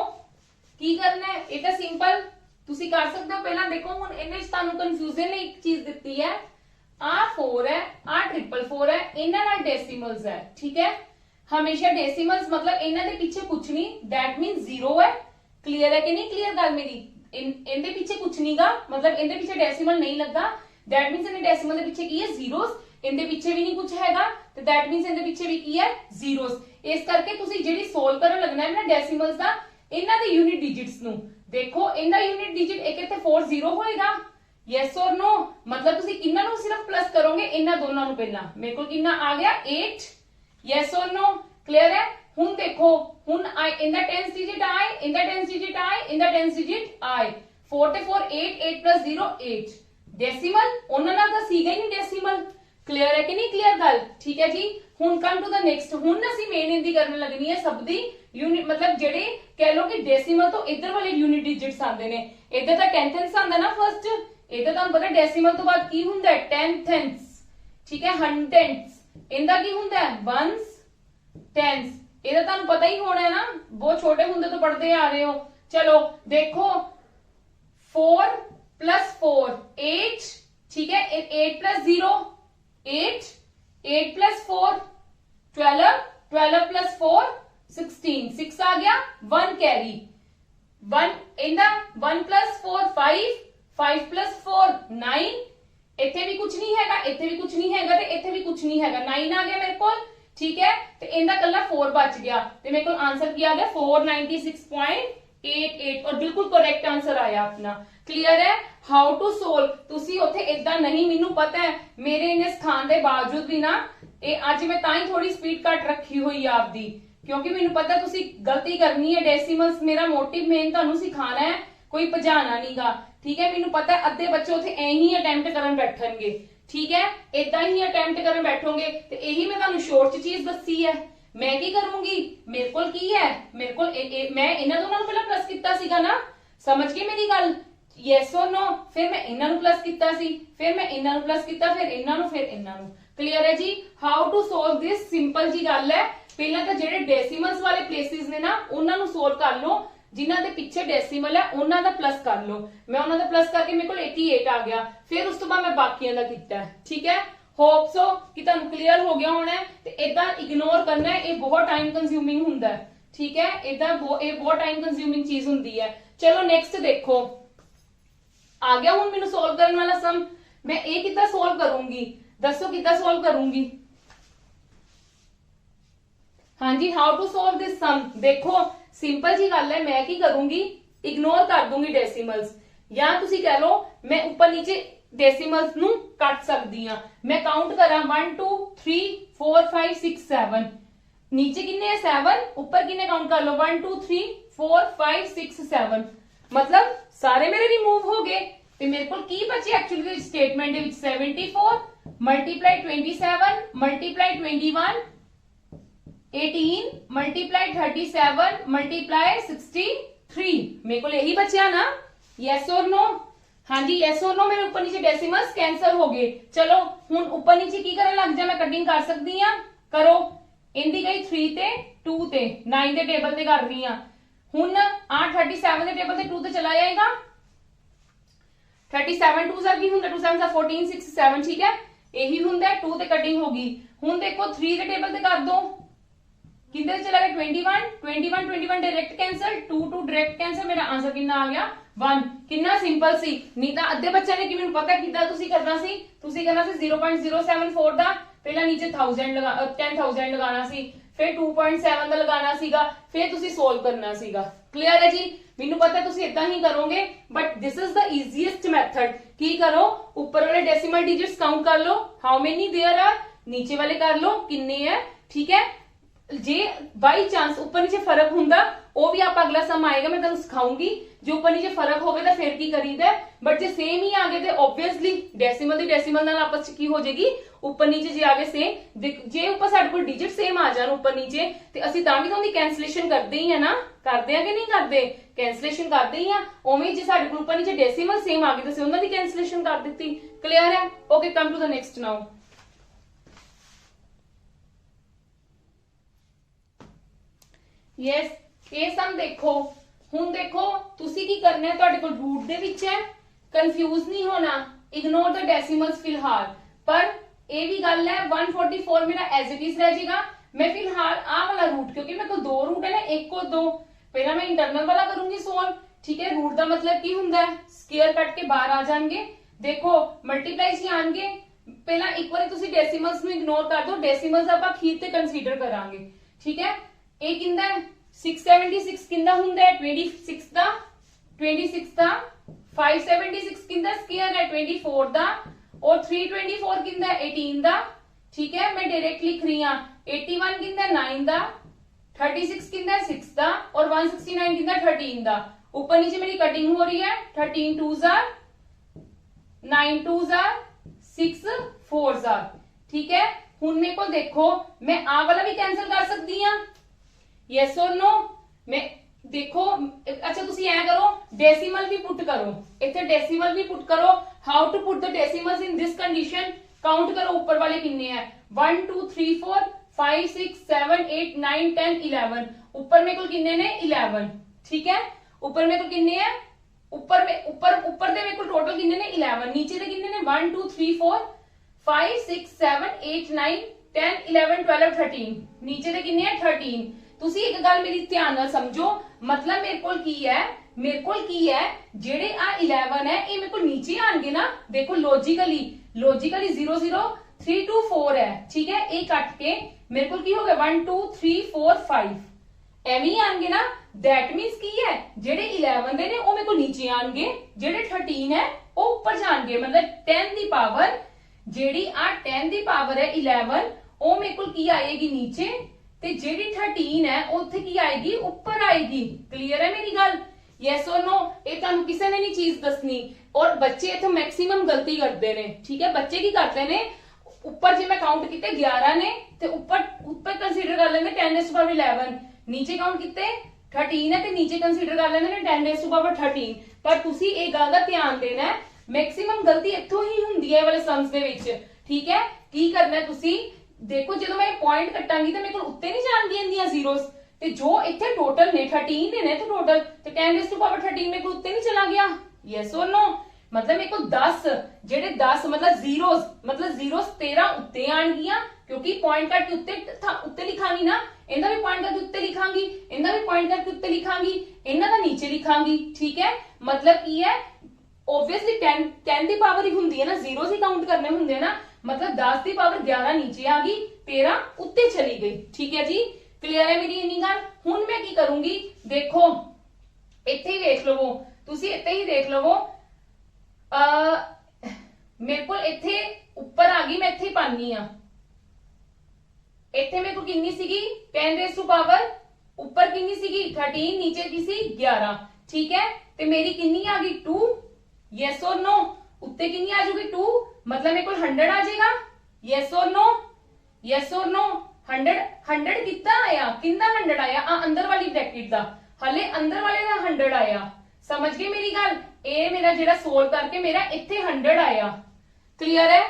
ਕੀ ਕਰਨਾ ਹੈ। ਇਹ ਤਾਂ ਸਿੰਪਲ ਤੁਸੀਂ ਕਰ ਸਕਦੇ ਹੋ। ਪਹਿਲਾਂ ਦੇਖੋ ਹੁਣ ਇਹਨੇ ਵਿੱਚ ਤੁਹਾਨੂੰ ਕਨਫਿਊਜ਼ਨ ਲਈ ਇੱਕ ਚੀਜ਼ ਦਿੱਤੀ ਹੈ आ 4 है आ 444 है ਇਹਨਾਂ ਨਾਲ ਡੈਸੀਮਲਸ ਹੈ ਠੀਕ ਹੈ। ਹਮੇਸ਼ਾ ਡੈਸੀਮਲਸ मतलब ਇਹਨਾਂ ਦੇ ਪਿੱਛੇ ਕੁਝ ਨਹੀਂ that means 0 है। क्लियर है कि नहीं क्लियर ਗੱਲ ਮੇਰੀ। ਇਹਦੇ ਪਿੱਛੇ ਕੁਝ ਨਹੀਂਗਾ मतलब ਇਹਦੇ ਪਿੱਛੇ ਡੈਸੀਮਲ ਨਹੀਂ ਲੱਗਾ that means ਇਹਦੇ ਡੈਸੀਮਲ ਦੇ ਪਿੱਛੇ ਕੀ ਹੈ ਜ਼ੀਰੋਸ। ਇਹਦੇ ਪਿੱਛੇ ਵੀ ਨਹੀਂ ਕੁਝ ਹੈਗਾ ਤੇ that means ਇਹਦੇ ਪਿੱਛੇ ਵੀ ਕੀ ਹੈ ਜ਼ੀਰੋਸ। ਇਸ ਕਰਕੇ ਤੁਸੀਂ ਜਿਹੜੀ ਸੋਲਵ ਕਰਨ ਲੱਗਣਾ ਹੈ ਨਾ ਡੈਸੀਮਲਸ ਦਾ ਇਹਨਾਂ ਦੇ ਯੂਨਿਟ ਡਿਜਿਟਸ ਨੂੰ ਦੇਖੋ। ਇਹਦਾ ਯੂਨਿਟ ਡਿਜਿਟ ਇੱਕ ਇੱਥੇ 40 ਹੋਏਗਾ yes or no मतलब ਤੁਸੀਂ ਕਿੰਨਾ ਨੂੰ ਸਿਰਫ ਪਲੱਸ ਕਰੋਗੇ ਇਹਨਾਂ ਦੋਨਾਂ ਨੂੰ। ਪਹਿਲਾਂ ਮੇਰੇ ਕੋਲ ਕਿੰਨਾ ਆ ਗਿਆ 8 yes or no clear ਹੈ। ਹੁਣ ਦੇਖੋ ਹੁਣ ਇਹਦਾ 10th digit ਆਏ ਇਹਦਾ 10th digit ਆਏ ਇਹਦਾ 10th digit ਆਏ 4 ਤੇ 4 8 8 plus 0 8 ਡੈਸੀਮਲ ਉਹਨਾਂ ਨਾਲ ਤਾਂ ਸੀਗਾ ਹੀ ਨਹੀਂ ਡੈਸੀਮਲ। ਕਲੀਅਰ ਹੈ ਕਿ ਨਹੀਂ ਕਲੀਅਰ ਗੱਲ ਠੀਕ ਹੈ ਜੀ। ਹੁਣ ਕਮ ਟੂ ਦਾ ਨੈਕਸਟ ਹੁਣ ਅਸੀਂ ਮੇਨ ਇਹਦੀ ਕਰਨ ਲੱਗਣੀ ਹੈ ਸਭ ਦੀ ਯੂਨਿਟ मतलब ਜਿਹੜੇ ਕਹਿ ਲੋ ਕਿ ਡੈਸੀਮਲ ਤੋਂ ਇੱਧਰ ਵਾਲੇ ਯੂਨਿਟ ਡਿਜਿਟਸ ਆਉਂਦੇ ਨੇ। ਇੱਧਰ ਤਾਂ 10th ਆਉਂਦਾ ਨਾ ਫਰਸਟ। ਇਹਦਾ ਤੁਹਾਨੂੰ ਪਤਾ ਡੈਸੀਮਲ ਤੋਂ ਬਾਅਦ ਕੀ ਹੁੰਦਾ ਹੈ 10th ਠੀਕ ਹੈ 100th ਇਹਦਾ ਕੀ ਹੁੰਦਾ ਹੈ 1s 10s ਇਹਦਾ ਤੁਹਾਨੂੰ ਪਤਾ ਹੀ ਹੋਣਾ ਹੈ ਨਾ ਬਹੁਤ ਛੋਟੇ ਹੁੰਦੇ ਤੋਂ ਪੜ੍ਹਦੇ ਆ ਰਹੇ ਹੋ। ਚਲੋ ਦੇਖੋ 4 plus 4 8 ठीक है 8 plus 0 8 8 plus 4 12 12 plus 4 16 6 आ गया 1 कैरी 1 इंदा 1 plus 4 5 5 plus 4 9 ਇੱਥੇ ਵੀ ਕੁਝ ਨਹੀਂ ਹੈਗਾ ਇੱਥੇ ਵੀ ਕੁਝ ਨਹੀਂ ਹੈਗਾ ਤੇ ਇੱਥੇ ਵੀ ਕੁਝ ਨਹੀਂ ਹੈਗਾ 9 ਆ ਗਿਆ ਮੇਰੇ ਕੋਲ ਠੀਕ ਹੈ। ਤੇ ਇਹਦਾ ਕੱਲਾ 4 ਬਚ ਗਿਆ ਤੇ ਮੇਰੇ ਕੋਲ ਆਨਸਰ ਕੀ ਆ ਗਿਆ 496.88 और बिल्कुल करेक्ट आंसर आया अपना। क्लियर है हाउ टू सोल्व ਤੁਸੀਂ ਉੱਥੇ ਇਦਾਂ ਨਹੀਂ ਮੈਨੂੰ ਪਤਾ ਹੈ ਮੇਰੇ ਇਹਨੇ ਸਿਖਾਉਣ ਦੇ ਬਾਵਜੂਦ ਵੀ ਨਾ ਇਹ ਅੱਜ ਮੈਂ ਤਾਂ ਹੀ ਥੋੜੀ ਸਪੀਡ ਘੱਟ ਰੱਖੀ ਹੋਈ ਆ ਆਪਦੀ ਕਿਉਂਕਿ ਮੈਨੂੰ ਪਤਾ ਤੁਸੀਂ ਗਲਤੀ ਕਰਨੀ ਹੈ ਡੈਸੀਮਲਸ ਮੇਰਾ ਮੋਟਿਵ ਮੇਨ ਤੁਹਾਨੂੰ ਸਿਖਾਣਾ ਹੈ ਕੋਈ ਭਜਾਣਾ ਨਹੀਂਗਾ ਠੀਕ ਹੈ। ਮੈਨੂੰ ਪਤਾ ਅੱਧੇ ਬੱਚੇ ਉੱਥੇ ਐਂ ਹੀ ਅਟੈਂਪਟ ਕਰਨ ਬੈਠਣਗੇ ਠੀਕ ਹੈ ਇਦਾਂ ਹੀ ਅਟੈਂਪਟ ਕਰਨ ਬੈਠੋਗੇ ਤੇ ਇਹੀ ਮੈਂ ਤੁਹਾਨੂੰ ਸ਼ੋਰਟ ਚ ਚੀਜ਼ ਦੱਸੀ ਹੈ। मैं की करूंगी मेरे को की है मेरे को मैं इन्हां दोनों पहले प्लस किया सीगा ना समझ गए मेरी गल यस और नो फिर मैं इन्हां नूं प्लस किया सी फिर मैं इन्हां नूं प्लस किया फिर इन्हां नूं क्लियर है जी। How to solve this simple जी गल है पहला तो जेडे डेसिमल्स वाले प्लेसेस ने ना उन्हां नूं सोल्व कर लो जिन्हां दे पिछे डेसिमल है उन्हां दा प्लस कर लो। मैं उन्हां दा प्लस करके मेरे को 88 आ गया फिर उस तो बाद मैं बाकियां दा कीता ठीक है। होप सो कि तुहानू क्लियर हो गया होना है ते इदां इग्नोर करना है ये बहुत टाइम कंज्यूमिंग हुंदा है ठीक है। इदां ये बहुत टाइम कंज्यूमिंग चीज हुंदी है। चलो नेक्स्ट देखो आ गया हुण मैनू सोल्व करने वाला सम मैं ये किद्दां सोल्व करूंगी दसो किद्दां सोल्व करूंगी। हाँ जी, हाउ टू सोल्व दिस सम। देखो सिंपल जी गल है, मैं की करूंगी, इग्नोर कर दूंगी डेसिमल्स, या तुसी कह लो मैं ऊपर नीचे डेसिमल्स नू कट सकदी हां। मैं काउंट करा 1 2 3 4 5 6 7, नीचे किन्ने है 7, ऊपर किन्ने काउंट कर लो 1 2 3 4 5 6 7, मतलब सारे मेरे रिमूव हो गए। ਤੇ ਮੇਰੇ ਕੋਲ ਕੀ ਬਚੇ ਐਕਚੁਅਲੀ ਸਟੇਟਮੈਂਟ ਦੇ ਵਿੱਚ 74 ਮਲਟੀਪਲਾਈ 27 ਮਲਟੀਪਲਾਈ 21 18 ਮਲਟੀਪਲਾਈ 37 ਮਲਟੀਪਲਾਈ 63, ਮੇਰੇ ਕੋਲ यही बचा ना। यस और नो? हाँ जी यस और नो, मेरे ऊपर नीचे डेसिमल्स कैंसल हो गए। चलो हुन ऊपर नीचे की करन लग जा, मैं कटिंग कर सकती हां, करो। इंदी गई 3 ते 2 ते 9 दे टेबल ते कर रही हां। हुन आ 37 दे टेबल ते 2 ते चला जाएगा। 37 2 की हुंदा 2 7 14 6 7, ठीक है, यही हुंदा 2 ते कटिंग होगी। हुन देखो 3 दे टेबल ते कर दो, किंदे चला गया 21 21 21 डायरेक्ट कैंसल, 2 2 डायरेक्ट कैंसल, मेरा आंसर कितना आ गया 1। कितना सिंपल सी, नहीं तो अद्धे बच्चे ने कि मैनूं पता किदा तुसी करना सी, तुसी करना सी 0.074 दा पहला नीचे 1000 लगा 10000 लगाना सी, फिर 2.7 दा लगाना सीगा, फिर तुसी सोल्व करना सीगा। क्लियर है जी? मैनूं पता तुसी इदां ही करोगे, but this is the easiest method. की करो, ऊपर वाले डेसिमल डिजिट्स काउंट कर लो, हाउ मेनी देयर आर, नीचे वाले कर लो किन्ने है, ठीक है। जे बाई चांस ऊपर नीचे फर्क हुंदा वो भी आप अगला सम आएगा, मैं तुहानूं सिखाऊंगी। जो ऊपर नीचे फर्क होवे तो फिर की करीदा, बट जे सेम ही आ गए तो ऑब्वियसली डेसिमल दी डेसिमल नाल आपस च की हो जाएगी, ऊपर नीचे जे आ गए सेम। जे ऊपर साडे कोल डिजिट सेम आ जाण ऊपर नीचे, ते असीं तां भी उहदी कैंसलेशन करदे ही है ना, करदे आ कि नहीं करदे, कैंसलेशन करदे ही आ। उवें जे साडे कोल ऊपर नीचे डेसिमल सेम आ गए तो असीं उहनां दी कैंसलेशन कर दित्ती। क्लियर है? Okay, come to the next now. Yes, ये सम देखो। हुन देखो तुसी की करना है, तुहाडे कोल रूट दे विच है, कंफ्यूज नहीं होना, इग्नोर द डेसिमल्स फिलहाल। पर ये भी गल है 144 मेरा एज इट इज रह जाएगा। मैं फिलहाल आ वाला रूट, क्योंकि मेरे को 2 रूट है ना, 1 और 2, पहला मैं इंटरनल वाला करूंगी सोल्व, ठीक है। रूट का मतलब की हुंदा है, स्क्वायर कट के बाहर आ जाएंगे। देखो मल्टीप्लाई सी आएंगे, पहला एक बार तुसी डेसिमल्स नूं इग्नोर कर दो, डेसिमल्स आपां अखीर ते कंसीडर करांगे, ठीक है। ये किंदा है 676 किंदा हुंदा है 26 दा 576 किंदा स्क्वायर है 24 दा, और 324 किंदा 18 दा, ठीक है। मैं डायरेक्ट लिख रही हूं 81 किंदा 9 दा, 36 किंदा 6 दा, और 169 किंदा 13 दा। ऊपर नीचे मेरी कटिंग हो रही है, 13 2 जार 9 2 जार 6 4 जार, ठीक है। हुन मेरे को देखो मैं आ वाला भी कैंसिल कर सकती हां, यस और नो। मैं देखो अच्छा तुसी ऐ करो, डेसिमल भी पुट करो, इथे डेसिमल भी पुट करो। How to put the decimals in this condition, count करो ऊपर वाले किन्ने हैं 1 2 3 4 5 6 7 8 9 10 11, ऊपर मेरे को किन्ने ने 11, ठीक है। ऊपर मेरे को किन्ने हैं, ऊपर दे मेरे को टोटल किन्ने ने 11, नीचे दे किन्ने ने 1 2 3 4 5 6 7 8 9 10 11 12 13, नीचे दे किन्ने हैं 13। तुसी एक गल मेरी ध्यान नाल समझो, मतलब मेरे कोल की है जेडे आ 11 है ये मेरे को नीचे आएंगे ना। देखो लॉजिकली 0 0 3 2 4 है, ठीक है। ये कट के मेरे को की हो गया 1 2 3 4 5 एवं ही आएंगे ना। दैट मीन्स की है जेडे 11 दे ने वो मेरे को नीचे आएंगे, जेडे 13 है वो ऊपर जाएंगे। मतलब 10 दी पावर जेडी आ 10 दी पावर है 11 वो मेरे को की आएगी नीचे, ते जेडी 13 है उत्थे की आएगी ऊपर आएगी। क्लियर है मेरी गल? यस और नो? ये तुहानू किसी ने नहीं चीज दसनी। और बच्चे इत्थे मैक्सिमम गलती करते ने, ठीक है। बच्चे की करते ने, ऊपर जे मैं काउंट किते 11 ने ते ऊपर कंसीडर कर लेंगे 10⁻11, नीचे काउंट किते 13 है ते नीचे कंसीडर कर लेंगे ने 10⁻13। पर तुसी एक गल दा ध्यान देना है, मैक्सिमम गलती इत्थों ही हुंदी है वाले सम्स दे विच, ठीक है। की करना है तुसी देखो, जो मैं पॉइंट कटांगी तो मेरे को उत्ते नहीं जाणदियां इंदियां जीरोस, ते जो इत्थे टोटल ने 13 ने तो टोटल ते 10⁻13 मेरे को उत्ते नहीं चला गया। यस और नो? मतलब मेरे को 10 जेडे 10 मतलब जीरोस 13 उत्ते आणगियां, क्योंकि पॉइंट करके उत्ते लिखांगी ना। इनका भी पॉइंट करके उत्ते लिखांगी, इनका भी पॉइंट करके उत्ते लिखांगी, इन्हां दा नीचे लिखांगी, ठीक है। मतलब की है ऑब्वियसली 10 दी पावर ही हुंदी है ना, जीरोस ही काउंट करने हुंदे ना। मतलब 10 दी पावर 11 नीचे आ गई, 13 उत्ते चली गई, ठीक है जी। क्लियर है मेरी इन्नी गल। हुण मैं की करूंगी, देखो इत्थे ही देख लवो, तुसी इत्थे ही देख लवो। मेरे को इत्थे ऊपर आ गई, मैं इत्थे पानी आ, इत्थे मेरे को कितनी सीगी 10 रेज़ टू पावर, ऊपर कितनी सीगी 13, नीचे की सी 11, ठीक है। ते मेरी कितनी आ गई 2, यस और नो। उत्ते कितनी आ जाएगी 2, मतलब मेरे को 100 आ जाएगा, यस और नो, यस और नो। 100 कितना आया, कितना 100 आया, अंदर वाली ब्रैकेट दा, हले अंदर वाले दा 100 आया। समझ गए मेरी गल। ए मेरा जेड़ा सोल्व करके मेरा इत्थे 100 आया। क्लियर है,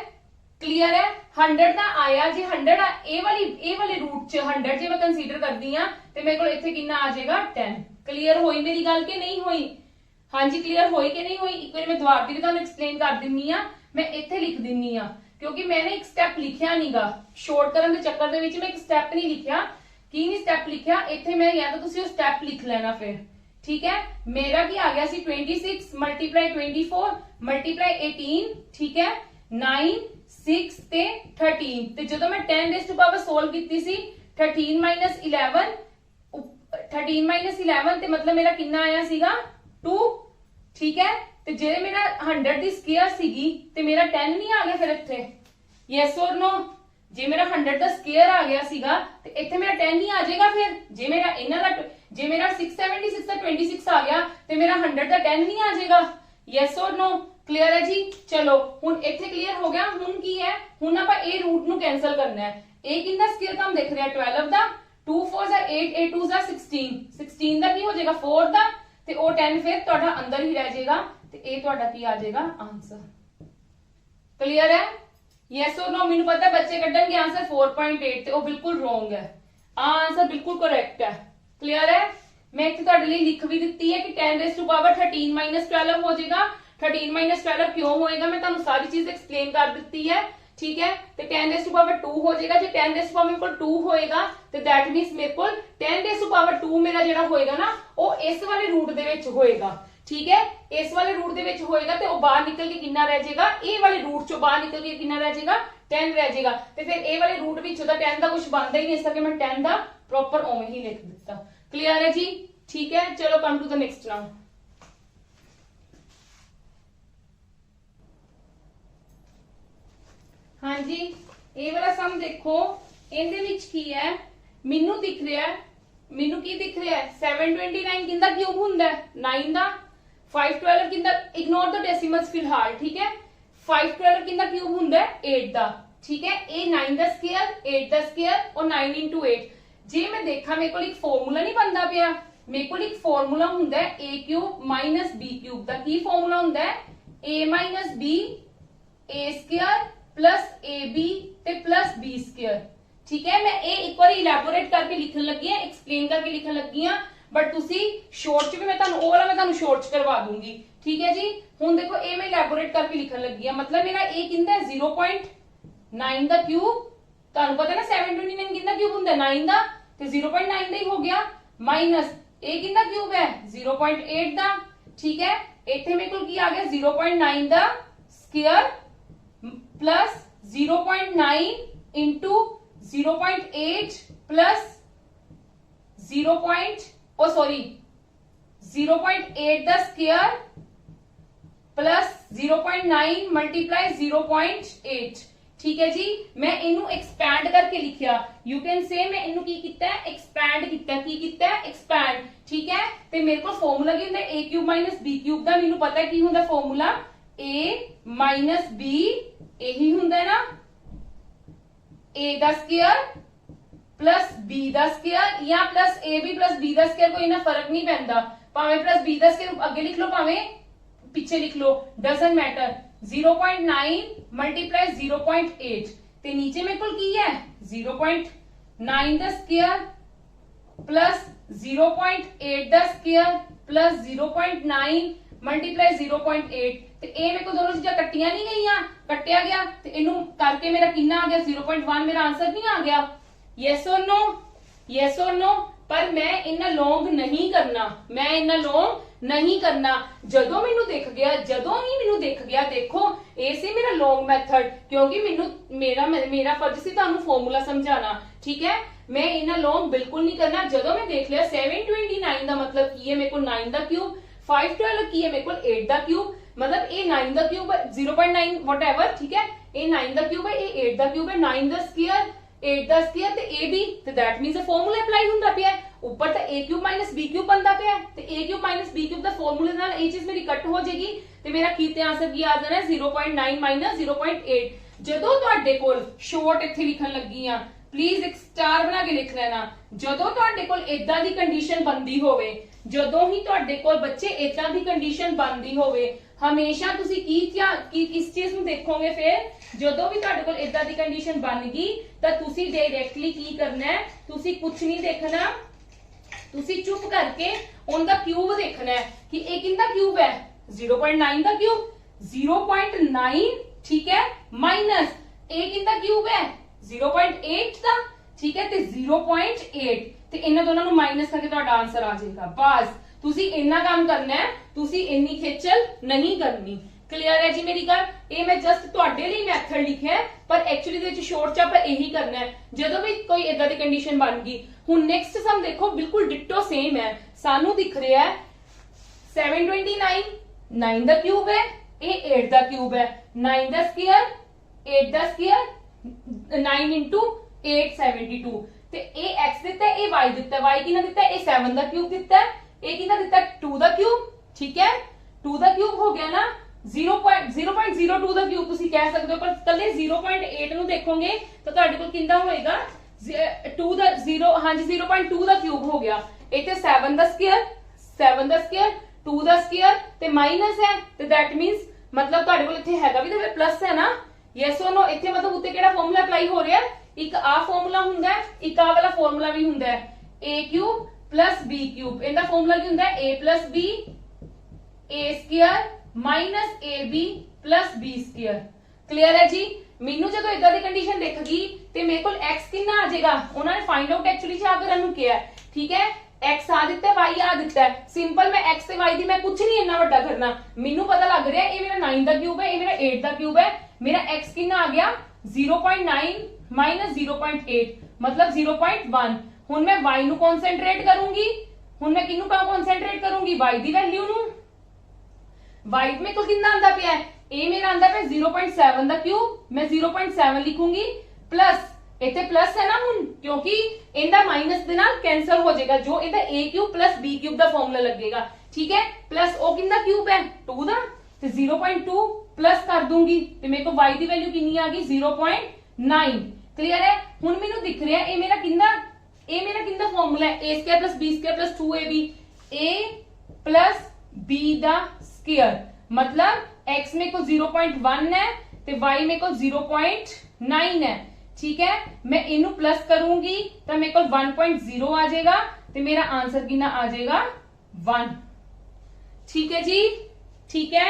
क्लियर है। 100 दा आया जे 100 ए वाले रूट च 100 जे मैं कंसीडर करदी हां ते मेरे को इत्थे कितना आ जाएगा 10। क्लियर होई मेरी गल के नहीं होई? हाँ जी क्लियर होई कि नहीं होई? एक बार मैं दोबारा भी तुहानू एक्सप्लेन कर दिन्नी आ, मैं इत्थे लिख दिन्नी आ क्योंकि मैंने एक स्टेप लिखिया नहींगा, शॉर्ट करन दे चक्कर दे विच मैं एक स्टेप नहीं लिखिया। की नहीं स्टेप लिखिया इत्थे मैं, या तो तुसी वो स्टेप लिख लेना फिर, ठीक है। मेरा की आ गया सी 26 मल्टीप्लाई 24 मल्टीप्लाई 18, ठीक है, 9 6 ते 13 ते जो मैं 10 रेज़ टू पावर सोल्व कीती सी 13 माइनस 11 ते मतलब मेरा कितना आया सीगा 2, ठीक है। ते जे मेरा 100 दी स्क्वायर सीगी ते मेरा 10 नहीं आ गया फिर इत्थे, यस और नो। जे मेरा 100 दा स्क्वायर आ गया सीगा ते इत्थे मेरा 10 नहीं आ जाएगा फिर। जे मेरा इन्ना दा, जे मेरा 676 दा 26 आ गया ते मेरा 100 दा 10 नहीं आ जाएगा, यस और नो। क्लियर है जी। चलो हुन इत्थे क्लियर हो गया। हुन की है, हुन आपां ए रूट नु कैंसल करना है। ए किंदा स्क्वायर तो हम देख रहे हैं 12 दा, 2 4 जा 8 8 2 जा 16, 16 दा की हो जाएगा 4 दा ते ओ 10 फिर तुहाडा अंदर ही रह जाएगा ते ए तुहाडा की आ जाएगा आंसर। क्लियर है, यस और नो। मैनू पता बच्चे कड्डणगे आंसर 4.8 ते ओ बिल्कुल रॉन्ग है, आंसर बिल्कुल करेक्ट है। क्लियर है। मैं इत्थे तुहाडे लई लिख भी दित्ती है कि 10 रेज़ टू पावर 13 माइनस 12 हो जाएगा। 13 माइनस 12 क्यों होएगा मैं तुहानू सारी चीज एक्सप्लेन कर दित्ती है, ठीक है। तो 10 रेज़ टू पावर 2 हो जाएगा। जो 10 रेज़ टू पावर मेरे को 2 होएगा तो दैट मींस मेरे को 10 रेज़ टू पावर 2 मेरा जेड़ा होएगा ना वो इस वाले रूट दे विच होएगा, ठीक है। इस वाले रूट दे विच होएगा ते वो बाहर निकल के कितना रह जाएगा, ए वाले रूट चों बाहर निकल के कितना रह जाएगा 10 रह जाएगा। तो फिर ए वाले रूट विच ओदा 10 दा कुछ बनदा ही नहीं, इस करके मैं 10 दा प्रॉपर ओवें ही लिख दित्ता। क्लियर है जी, ठीक है। चलो come to the next now. हाँ जी, ये वाला सम देखो, इहदे विच की है, मैनू दिख रहा है, मैनू की दिख रहा है 729 किंदा क्यूब हुंदा है 9 दा, 512 किंदा, इग्नोर द डेसिमल्स फिलहाल, ठीक है। 512 किंदा क्यूब हुंदा है 8 दा, ठीक है। ए 9 दा स्क्वायर 8 दा स्क्वायर और 9 into 8। जे मैं देखा मेरे को एक फॉर्मूला नहीं बनता पिया, मेरे को एक फॉर्मूला हुंदा है A cube minus B cube दा। की फॉर्मूला हुंदा है A minus B A square plus A B ते प्लस बी स्क्वायर, ठीक है। मैं ए एक बार इलैबोरेट करके लिखन लगी है, एक्सप्लेन करके लिखन लगी हां, बट तुसी शॉर्ट च भी मैं तुहानू ओ वाला मैं तुहानू शॉर्ट च करवा दूंगी, ठीक है जी। हुण देखो ए मैं इलैबोरेट करके लिखन लगी हां, मतलब मेरा ए किंदा है 0.9 दा क्यूब, तुहानू पता है ना 729 किंदा क्यूब हुंदा है 9 दा, ते 0.9 दा ही हो गया, माइनस ए किंदा क्यूब है 0.8 दा, ठीक है। इत्थे मेरे कोल की आ गया 0.9 दा स्क्वायर प्लस 0.9 इंटू 0.8 प्लस 0.8 दा स्क्वायर प्लस 0.9 मल्टीप्लाई 0.8, ठीक है जी। मैं इनू एक्सपैंड करके लिखिया, यू कैन से मैं इनू की कीता है एक्सपैंड कीता, की कीता है एक्सपैंड, ठीक है। ते मेरे को फॉर्मूला की हुंदा ए क्यूब माइनस बी क्यूब दा, मैनू पता है की हुंदा फॉर्मूला ए माइनस बी, यही हुंदा है ना, ए दा स्क्वायर प्लस बी दा स्क्वायर या प्लस ए बी प्लस बी दा स्क्वायर, कोई ना फर्क नहीं पैंदा, भावें प्लस बी दा स्क्वायर अगे लिख लो भावें पीछे लिख लो, डजंट मैटर। 0.9 मल्टीप्लाई 0.8 ते नीचे मेरे को की है 0.9 दा स्क्वायर प्लस 0.8 दा स्क्वायर प्लस 0.9 मल्टीप्लाई 0.8 ते ए मेरे को दोनों चीजें कट्टियां नहीं गईयां, कट्टिया गया ते इनू करके मेरा कितना आ गया 0.1, मेरा आंसर नहीं आ गया, यस और नो, यस और नो। पर मैं इन्ना लॉन्ग नहीं करना, मैं इन्ना लॉन्ग नहीं करना। जदों मैनू दिख गया, जदों ही मैनू दिख गया, देखो ए सी मेरा लॉन्ग मैथड, क्योंकि मेरा फर्ज सी तुहानू फॉर्मूला समझाना, ठीक है। मैं इन्ना लॉन्ग बिल्कुल नहीं करना। जदों मैं देख लिया 729 का मतलब की है मेरे को 9 का क्यूब, 512 की है मेरे को 8 का क्यूब, मतलब ये 9 का क्यूब 0.9 व्हाटएवर, ठीक है, ये 9 का क्यूब है, ये 8 का क्यूब है, 9 का स्क्वायर 8 का स्क्वायर ते ए बी, ते दैट मींस फार्मूला अप्लाई हुंदा पिया है। ऊपर तो a cube minus b cube बनता पिया है, ते a cube minus b cube दा फार्मूले नाल ये चीज मेरी कट हो जाएगी, ते मेरा कीते आंसर की आ जाना है 0.9 माइनस 0.8। जदों तुहाडे कोल शॉर्ट इत्थे लिखण लगी आ, प्लीज एक स्टार बना के लिख लेना। जदों तुहाडे कोल इदां दी कंडीशन बनदी होवे, जदों ही तुहाडे कोल बच्चे इदां दी कंडीशन बनदी होवे, हमेशा तुसी की इस चीज ਨੂੰ देखोगे। फिर जदों भी तुहाडे कोल इदां दी कंडीशन बन गई ਤਾਂ तुसी डायरेक्टली की करना है, तुसी कुछ नहीं देखना, तुसी चुप करके उनका क्यूब देखना है कि एक किंदा क्यूब है 0.9 का क्यूब, 0.9 ठीक है, माइनस एक किंदा क्यूब है 0.8 का, ठीक है, ते 0.8 ते इन्हां दोनों ਨੂੰ माइनस करके ਤੁਹਾਡਾ आंसर आ जाएगा। बस तुसी इन्ना काम करना है, तुसी इन्नी खेचल नहीं करनी। क्लियर है जी मेरी गल? ये मैं जस्ट ਤੁਹਾਡੇ ਲਈ मैथड लिखा है, पर एक्चुअली ਦੇ ਵਿੱਚ ਸ਼ੋਰਟ ਚ ਆਪਾਂ ਇਹੀ ਕਰਨਾ ਹੈ। ਜਦੋਂ ਵੀ ਕੋਈ ਇਦਾਂ ਦੀ ਕੰਡੀਸ਼ਨ ਬਣ ਗਈ, ਹੁਣ ਨੈਕਸਟ ਸਮ ਦੇਖੋ ਬਿਲਕੁਲ ਡਿਟੋ ਸੇਮ ਹੈ। ਸਾਨੂੰ ਦਿਖ ਰਿਹਾ ਹੈ 729 9 ਦਾ ਕਿਊਬ ਹੈ, ਇਹ 8 ਦਾ ਕਿਊਬ ਹੈ, 9 ਦਾ ਸਕੁਅਰ 8 ਦਾ ਸਕੁਅਰ 9 into 8 72 ਤੇ ਇਹ x ਦਿੱਤਾ ਹੈ, ਇਹ y ਦਿੱਤਾ है, y ਕਿਹਨਾਂ ਦਿੱਤਾ है, ਇਹ 7 ਦਾ ਕਿਊਬ ਦਿੱਤਾ है, ਇਹ ਕਿਹਨਾਂ ਦਿੱਤਾ है 2 ਦਾ ਕਿਊਬ, ठीक है, 2 ਦਾ ਕਿਊਬ ਹੋ ਗਿਆ ਨਾ, 0.02 ਦਾ ਕਿਊਬ ਤੁਸੀਂ ਕਹਿ ਸਕਦੇ ਹੋ, ਪਰ ਕੱਲੇ 0.8 ਨੂੰ ਦੇਖੋਗੇ ਤਾਂ ਤੁਹਾਡੇ ਕੋਲ ਕਿੰਨਾ ਹੋਏਗਾ 2 ਦਾ 0, ਹਾਂਜੀ 0.2 ਦਾ ਕਿਊਬ ਹੋ ਗਿਆ। ਇੱਥੇ 7 ਦਾ ਸਕੁਅਰ 7 ਦਾ ਸਕੁਅਰ 2 ਦਾ ਸਕੁਅਰ ਤੇ ਮਾਈਨਸ ਹੈ, ਤੇ ਦੈਟ ਮੀਨਸ मतलब ਤੁਹਾਡੇ ਕੋਲ ਇੱਥੇ ਹੈਗਾ ਵੀ ਤਾਂ ਪਲੱਸ ਹੈ ਨਾ, ਯੈਸ অর ਨੋ। ਇੱਥੇ ਮਤਲਬ ਉੱਤੇ ਕਿਹੜਾ ਫਾਰਮੂਲਾ ਅਪਲਾਈ ਹੋ ਰਿਹਾ, ਇੱਕ ਆ ਫਾਰਮੂਲਾ ਹੁੰਦਾ ਹੈ, ਇੱਕ ਆ ਵਾਲਾ ਫਾਰਮੂਲਾ ਵੀ ਹੁੰਦਾ ਹੈ, a cube plus b cube, ਇਹਦਾ ਫਾਰਮੂਲਾ ਕੀ ਹੁੰਦਾ ਹੈ a plus b a square minus ab plus b square। Clear है जी? ਮੈਨੂੰ ਜਦੋਂ ਇਦਾਂ ਦੀ ਕੰਡੀਸ਼ਨ ਦਿਖ ਗਈ ਤੇ ਮੇਰੇ ਕੋਲ x ਕਿੰਨਾ ਆ ਜਾਏਗਾ, ਉਹਨਾਂ ਨੇ ਫਾਈਂਡ ਆਊਟ ਐਕਚੁਅਲੀ ਚਾ ਕਰਨ ਨੂੰ ਕਿਹਾ, ਠੀਕ ਹੈ, x ਆ ਦਿੱਤਾ y ਆ ਦਿੱਤਾ ਹੈ, ਸਿੰਪਲ ਮੈਂ x ਤੇ y ਦੀ ਮੈਂ ਕੁਝ ਨਹੀਂ ਇੰਨਾ ਵੱਡਾ ਕਰਨਾ, ਮੈਨੂੰ ਪਤਾ ਲੱਗ ਰਿਹਾ ਇਹ ਮੇਰਾ 9 ਦਾ ਕਿਊਬ ਹੈ, ਇਹ ਮੇਰਾ 8 ਦਾ ਕਿਊਬ ਹੈ, ਮੇਰਾ x ਕਿੰਨਾ ਆ ਗਿਆ 0.9 minus 0.8 मतलब 0.1। ਹੁਣ ਮੈਂ y ਨੂੰ ਕਨਸੈਂਟਰੇਟ ਕਰੂੰਗੀ, ਹੁਣ ਮੈਂ ਕਿਹਨੂੰ ਕਨਸੈਂਟਰੇਟ ਕਰੂੰਗੀ y ਦੀ ਵੈਲਿਊ ਨੂੰ। y ਮੇਰੇ ਕੋਲ ਕਿੰਨਾ ਆਂਦਾ ਪਿਆ ਹੈ, ਇਹ ਮੇਰਾ ਆਂਦਾ ਪਿਆ 0.7 ਦਾ ਕਿਊਬ, ਮੈਂ 0.7 ਲਿਖੂੰਗੀ प्लस ਇੱਥੇ ਪਲੱਸ ਹੈ ਨਾ ਹੁਣ, ਕਿਉਂਕਿ ਇਹਦਾ ਮਾਈਨਸ ਦੇ ਨਾਲ ਕੈਨਸਲ ਹੋ ਜਾਏਗਾ, ਜੋ ਇਹਦਾ a cube plus b cube the formula ਲੱਗੇਗਾ, ਠੀਕ ਹੈ, प्लस ਉਹ ਕਿੰਨਾ ਕਿਊਬ ਹੈ 2 ਦਾ, ਤੇ 0.2 प्लस कर दूंगी ਤੇ ਮੇਰੇ ਕੋਲ y ਦੀ ਵੈਲਿਊ ਕਿੰਨੀ ਆ ਗਈ 0.9। क्लियर है? ਹੁਣ ਮੈਨੂੰ ਦਿਖ ਰਿਹਾ ਇਹ ਮੇਰਾ ਕਿੰਦਾ ਫਾਰਮੂਲਾ ਹੈ a square plus b square plus 2ab, a plus b the square, मतलब x ਮੇਰੇ ਕੋਲ 0.1 है ਤੇ y ਮੇਰੇ ਕੋਲ 0.9 है, ठीक है, मैं इनू प्लस करूंगी तो मेरे को 1.0 आ जाएगा तो मेरा आंसर कितना आ जाएगा 1। ठीक है जी, ठीक है।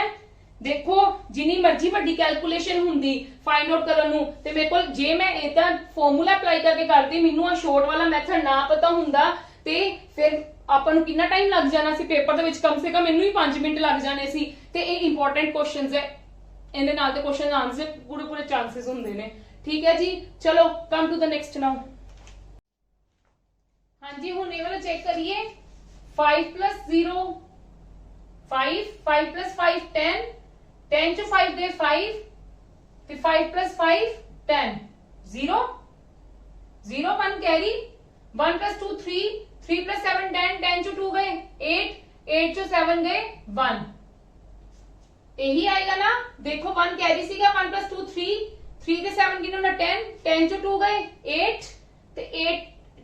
देखो जिनी मर्जी वड्डी कैलकुलेशन हुंदी फाइंड आउट करन नू ते मेरे कोल जे मैं इदा फार्मूला अप्लाई करके करदी, मेनू आ शॉर्ट वाला मेथड ना पता हुंदा ते फिर ਆਪਾਂ ਨੂੰ ਕਿੰਨਾ ਟਾਈਮ ਲੱਗ ਜਾਣਾ ਸੀ ਪੇਪਰ ਦੇ ਵਿੱਚ, ਕਮ ਸੇ ਕਮ ਮੈਨੂੰ ਹੀ 5 ਮਿੰਟ ਲੱਗ ਜਾਣੇ ਸੀ, ਤੇ ਇਹ ਇੰਪੋਰਟੈਂਟ ਕੁਐਸਚਨਸ ਹੈ, ਇਹਦੇ ਨਾਲ ਤੇ ਕੁਐਸਚਨ ਆਨਸਰ ਪੂਰੇ ਚਾਂਸਸ ਹੁੰਦੇ ਨੇ। ठीक है जी, चलो come to the next now. हाँ जी, हुण ये वाला चेक करिए, 5 plus 0 5, 5 plus 5 10, 10 चो 5 गए 5, फिर 5 plus 5 10, 0 0 1 कैरी, 1 plus 2 3, 3 plus 7 10, 10 चो 2 गए 8, 8 चो 7 गए 1, यही आएगा ना। देखो 1 कैरी सीगा, 1 plus 2 3, 3 के 7 कितना होना 10, 10 चो 2 गए 8, तो 8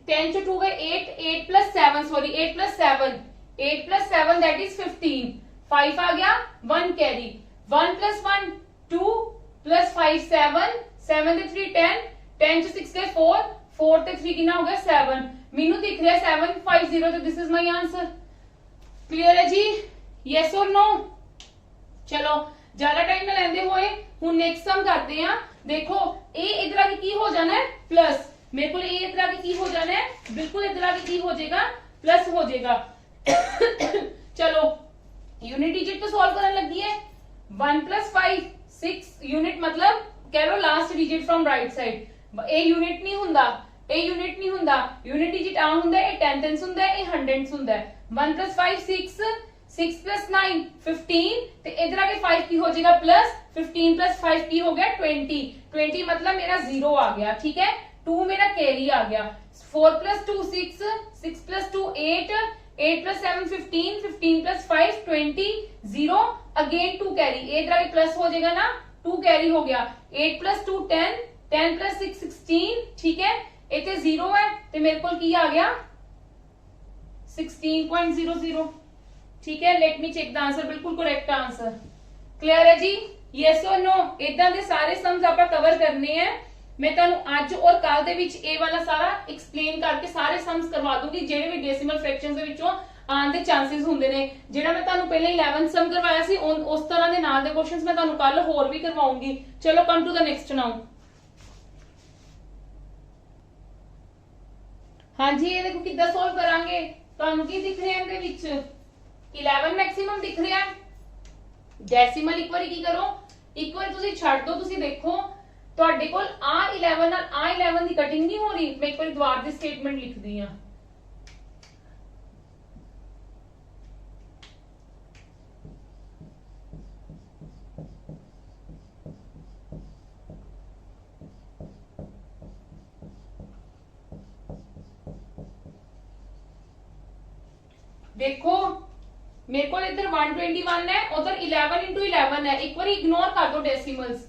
10 चो 2 गए 8, 8 plus 7 sorry 8 plus 7, 8 plus 7 that is 15, 5 आ गया 1 कैरी, 1 plus 1 2 plus 5 7, 7 ते 3 10, 10 चो 6 गए 4, 4 ते 3 कितना हो गया 7, मेनू दिख रहा है 750, तो this is my answer. Clear है जी, यस और नो? चलो ज्यादा टाइम ना लेंदे होए हुण नेक्स्ट सम करते हैं। देखो ए इधर आके की हो जाना है प्लस, मेरे को ए इधर आके की हो जाना है, बिल्कुल इधर आके की हो जाएगा प्लस हो जाएगा। चलो यूनिट डिजिट तो सॉल्व करने लगी है, 1 plus 5 6 यूनिट, मतलब कह लो last digit from right side, ए यूनिट नहीं हुंदा, ਇਹ ਯੂਨਿਟ ਨਹੀਂ ਹੁੰਦਾ, ਯੂਨਿਟ ਡਿਜਿਟ ਆ ਹੁੰਦਾ, ਇਹ ਟੈਂਥਸ ਹੁੰਦਾ, ਇਹ ਹੰਡਰਡਸ ਹੁੰਦਾ। 1 + 5 6, 6 + 9 15, ਤੇ इधर आके 5 की हो जाएगा प्लस 15 + 5 की हो गया 20, 20 मतलब मेरा 0 आ गया, ठीक है। 2 मेरा कैरी आ गया। 4 + 2 6, 6 + 2 8, 8 + 7 15, 15 + 5 20, 0 अगेन 2 कैरी, इधर आके प्लस हो जाएगा ना, 2 कैरी हो गया। 8 + 2 10, 10 + 6 16, ठीक है। इतने 0 है तो मेरे को की आ गया 16.00, ठीक है। Let me check the answer, बिल्कुल करेक्ट आंसर। क्लियर है जी, यस और नो। इदां दे सारे सम्स आपां कवर करने हैं। मैं तुहानू अज और कल दे विच ए वाला सारा एक्सप्लेन करके सारे सम्स करवा दूंगी जेडे भी डेसिमल फ्रैक्शंस दे विचों आने दे चांसेस हुंदे ने। जेड़ा मैं तुहानू पहले 11 सम करवाया सी उस तरह दे नाल दे क्वेश्चंस मैं तुहानू कल होर भी करवाऊंगी। चलो come to the next now. हाँ जी, ये देखो किद्दां सॉल्व करांगे। तुहानू की दिख रहा है इहदे विच 11 मैक्सिमम दिख रहा है। डेसिमल एक बार की करो, एक बार तुसी छड्ड दो, तुसी देखो तुहाडे कोल आ 11 नाल आ 11 दी कटिंग नहीं हो रही। मैं एक बार दोबारा दी स्टेटमेंट लिखदी हां। देखो मेरे को इधर 121 है, उधर 11 × 11 है। एक बार इग्नोर कर दो डेसिमल्स।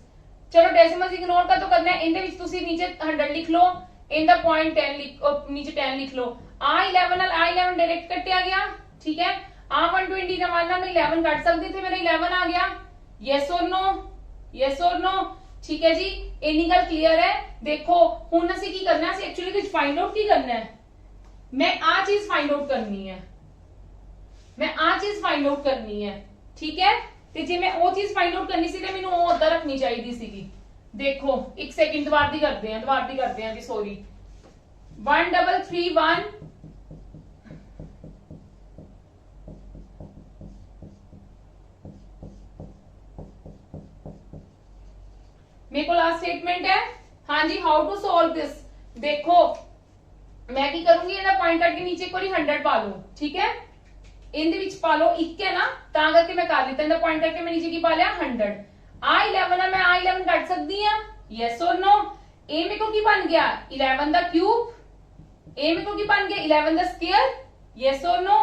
चलो डेसिमल्स इग्नोर कर दो, करना है इनदे विच तुसी नीचे 100 लिख लो, इन द पॉइंट 10 लिख, नीचे 10 लिख लो। आ 11 नाल आ 11 डायरेक्ट कटिया गया, ठीक है। आ 120 नाल मैं 11 काट सकती थी, मेरा 11 आ गया। यस और नो, यस और नो, ठीक है जी। इन्नी गल क्लियर है। देखो हुण असीं की करना है, असीं एक्चुअली कुछ फाइंड आउट की करना है। मैं आ चीज फाइंड आउट करनी है, मैं आ चीज फाइंड आउट करनी है, ठीक है। ते जे मैं वो चीज फाइंड आउट करनी सी ते मैनू वो उधर रखनी चाहिए सीगी। देखो एक सेकंड दोबारा दी करते हैं जी, सॉरी। 1331 मेरे को लास्ट स्टेटमेंट है। हाँ जी, हाउ टू सॉल्व दिस। देखो मैं की करूंगी, इहदा पॉइंट करके नीचे एक बार 100 पा लो, ठीक है। इनदे विच पा लो 1 है ना, तां करके मैं कर दिता। इनदा पॉइंट करके मैं नीचे की पा लिया 100। आ 11 है, मैं आ 11 कट सकती हां, यस और नो। ए मेरे को की बन गया 11 दा क्यूब, ए मेरे को की बन गया 11 दा स्क्वायर, यस और नो।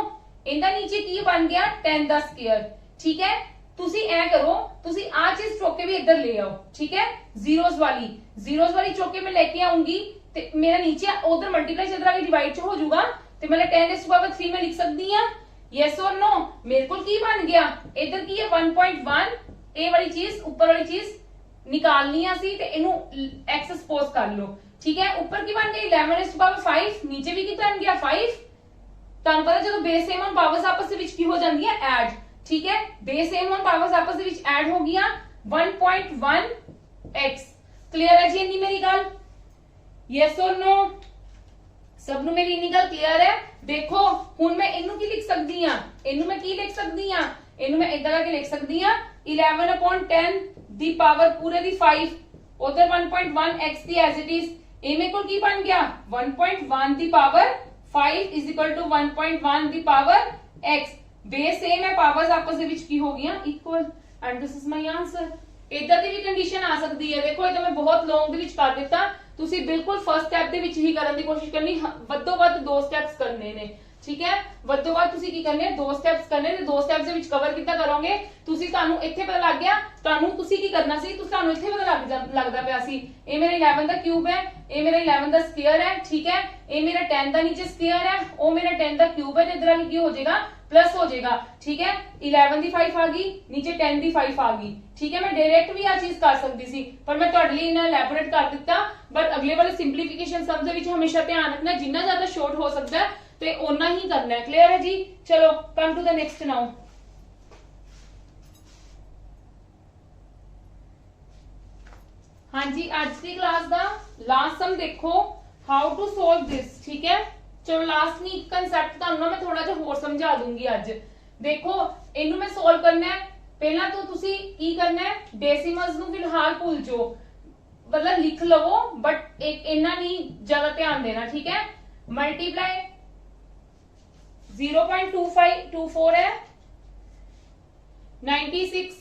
इनदा नीचे की बन गया 10 दा स्क्वायर, ठीक है। तुसी ऐ करो, तुसी आ चीज चौके भी इधर ले आओ, ठीक है। जीरोस वाली चौके में लेके आऊंगी ते मेरा नीचे उधर मल्टीप्लाई इधर आके डिवाइड च हो जाऊगा, ते मतलब 10⁻³ में लिख सकती हां, यस और नो। मेरे को की बन गया, इधर की है 1.1, ए वाली चीज ऊपर वाली चीज निकालनी है सी, ते इनू एक्स सपोज कर लो, ठीक है। ऊपर की बन गई 11⁵, नीचे भी की बन गया 5। तुहानू पता जो बेस सेम होन पावर्स आपस दे विच की हो जांदी है ऐड, ठीक है। बेस सेम होन पावर्स आपस दे विच ऐड हो गया 1.1x। क्लियर है जी इन्नी मेरी गल, यस और नो। सबनू मेरी इन्नी गल क्लियर है। देखो हुण मैं इनू की लिख सकती हां, इनू मैं की लिख सकती हां, इनू मैं इधर आके लिख सकती हां 11/10 दी पावर पूरे दी 5, उधर 1.1x दी एज इट इज। ए मेरे को की बन गया 1.1 दी पावर 5 इज इक्वल टू 1.1 दी पावर x। बेस सेम है, पावर्स आपस दे विच की हो गईयां equal, and this is my answer. इधर दी भी कंडीशन आ सकती है। देखो ये तो मैं बहुत लॉन्ग दे विच कर दिता, तुसी बिल्कुल फर्स्ट स्टेप दे विच ही करन दी कोशिश करनी, वधो वध 2 स्टेप्स करने ने, ठीक है। वधो वध तुसी की करने 2 स्टेप्स करने ने, 2 स्टेप्स दे विच कवर कितना करोगे तुसी। तुहानू इत्थे पता लग गया, तुहानू तुसी की करना सी, तुहानू इत्थे पता लगदा पिया सी। ए मेरा 11 दा क्यूब है, ए मेरा 11 दा स्क्वायर है, ठीक है। ए मेरा 10 दा नीचे स्क्वायर है, ओ मेरा 10 दा क्यूब है, ते इधर आके की हो जाएगा प्लस हो जाएगा, ठीक है। 11 दी 5 आ गई, नीचे 10 दी 5 आ गई, ठीक है। मैं डायरेक्ट भी आ चीज कर सकती सी, पर मैं तुहाडे लई इन्ना एलैबोरेट कर दिता। बट अगले वाले सिंपलीफिकेशन सम्स दे विच हमेशा ध्यान रखना, जिन्ना ज्यादा शॉर्ट हो सकता है ते ओना ही करना है। क्लियर है जी। चलो come to the next now. हाँ जी, आज की क्लास का लास्ट सम देखो, हाउ टू सॉल्व दिस, ठीक है। चलो लास्ट में एक कंसेप्ट तुहानू मैं थोड़ा जिहा होर समझा दूंगी अज। देखो इनू मैं सॉल्व करना है, पहला तो तुसी की करना है, डेसिमल्स नू फिलहाल भूल जाओ, मतलब लिख लवो, बट एक इतना नहीं ज्यादा ध्यान देना, ठीक है। मल्टीप्लाई 0.2524 है 96,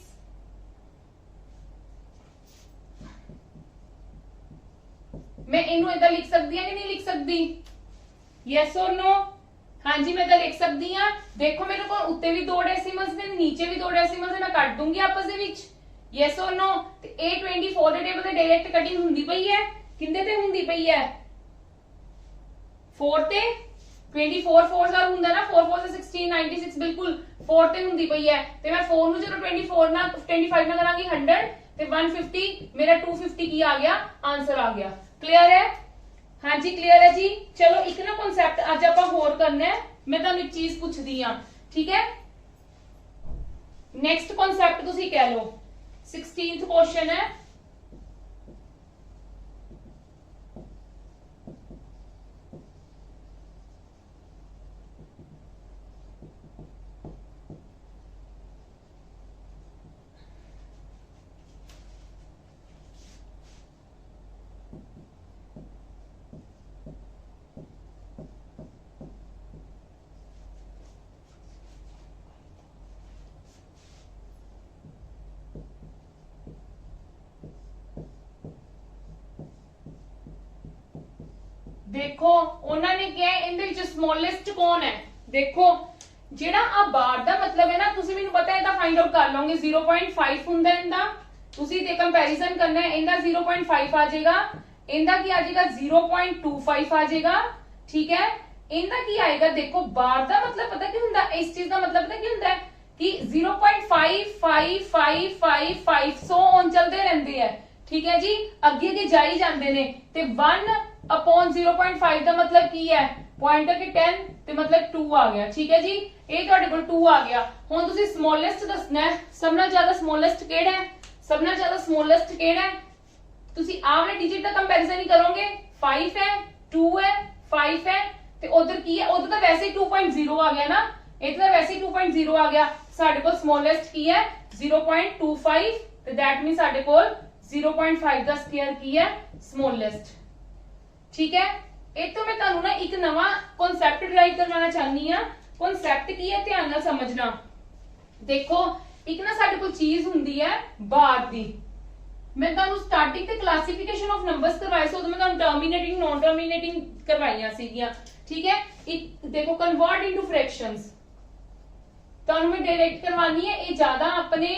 मैं इनू इदा लिख सकती हूँ कि नहीं लिख सकती? यस और नो? हाँ जी मैं लिख सकती हाँ। देखो मेरे को उत्ते भी 2 डेसिमल्स ने, नीचे भी 2 डेसिमल्स ने, मैं कट दूंगी आपस दे विच। यस और नो? ते A24 दे टेबल ते डायरेक्ट कटिंग हुंदी पई है, किंदे ते हुंदी पई है? 4 ते 24 4 सा हुंदा ना, 4 4 से 16 96 बिल्कुल 4 ते हुंदी पई है। ते मैं 4 नु जदों 24 ना 25 ना करांगी 100 ते 150 मेरा 250 की आ गया, आंसर आ गया। क्लियर है? हाँ जी क्लियर है जी। चलो एक ना कॉन्सेप्ट आज आप होर करना है, मैं तुहानू एक चीज पूछदी हां, ठीक है। नेक्स्ट कॉन्सेप्ट तुसी कह लो 16th क्वेश्चन है, देखो उन्होंने क्या है इनदे विच स्मॉलेस्ट कौन है? देखो जेड़ा आ बार दा मतलब है ना, तुसी मैनू पता है इदा फाइंड आउट कर लोगे। 0.5 हुंदा इंदा, तुसी ते कंपैरिजन करना है, इंदा 0.5 आ जाएगा, इंदा की आ जाएगा 0.25 आ जाएगा, ठीक है। इंदा की आएगा, देखो बार दा मतलब पता की हुंदा, इस चीज का मतलब पता की हुंदा है कि 0.5555 ऑन चलते रहंदे है, ठीक है जी, अगे अगे जाई जांदे ने। ते 1/0.5 का मतलब की है? पॉइंट के 10 ते मतलब 2 आ गया, ठीक है जी। ये तुहाडे कोल 2 आ गया। हुण तुसी स्मॉलेस्ट दसना है, सबना ज्यादा स्मॉलेस्ट केड़ा है? सबना ज्यादा स्मॉलेस्ट केड़ा है? तुसी आ वाले डिजिट का कंपैरिजन ही करोगे। 5 है, 2 है, 5 है, ते उधर की है? उधर तो वैसे ही 2.0 आ गया ना, इधर वैसे ही 2.0 आ गया। साडे कोल स्मॉलेस्ट की है 0.25, ते दैट मीन साडे कोल 0.5 का स्क्वायर की है स्मॉलेस्ट, ठीक है। एक तो मैं तुहानू ना एक नवा कॉन्सेप्ट ड्राइव करवाना चाहनी हां। कॉन्सेप्ट की है, ध्यान नाल समझना। देखो एक ना साडे कोल चीज हुंदी है बार दी, मैं तुहानू स्टार्टिंग ते क्लासिफिकेशन ऑफ नंबर्स करवाए सो, तो मैं तुहानू टर्मिनेटिंग नॉन टर्मिनेटिंग करवाइयां सीगियां, ठीक है। एक देखो कन्वर्ट इनटू फ्रैक्शंस तुहानू मैं डायरेक्ट करवानी है। ये ज्यादा अपने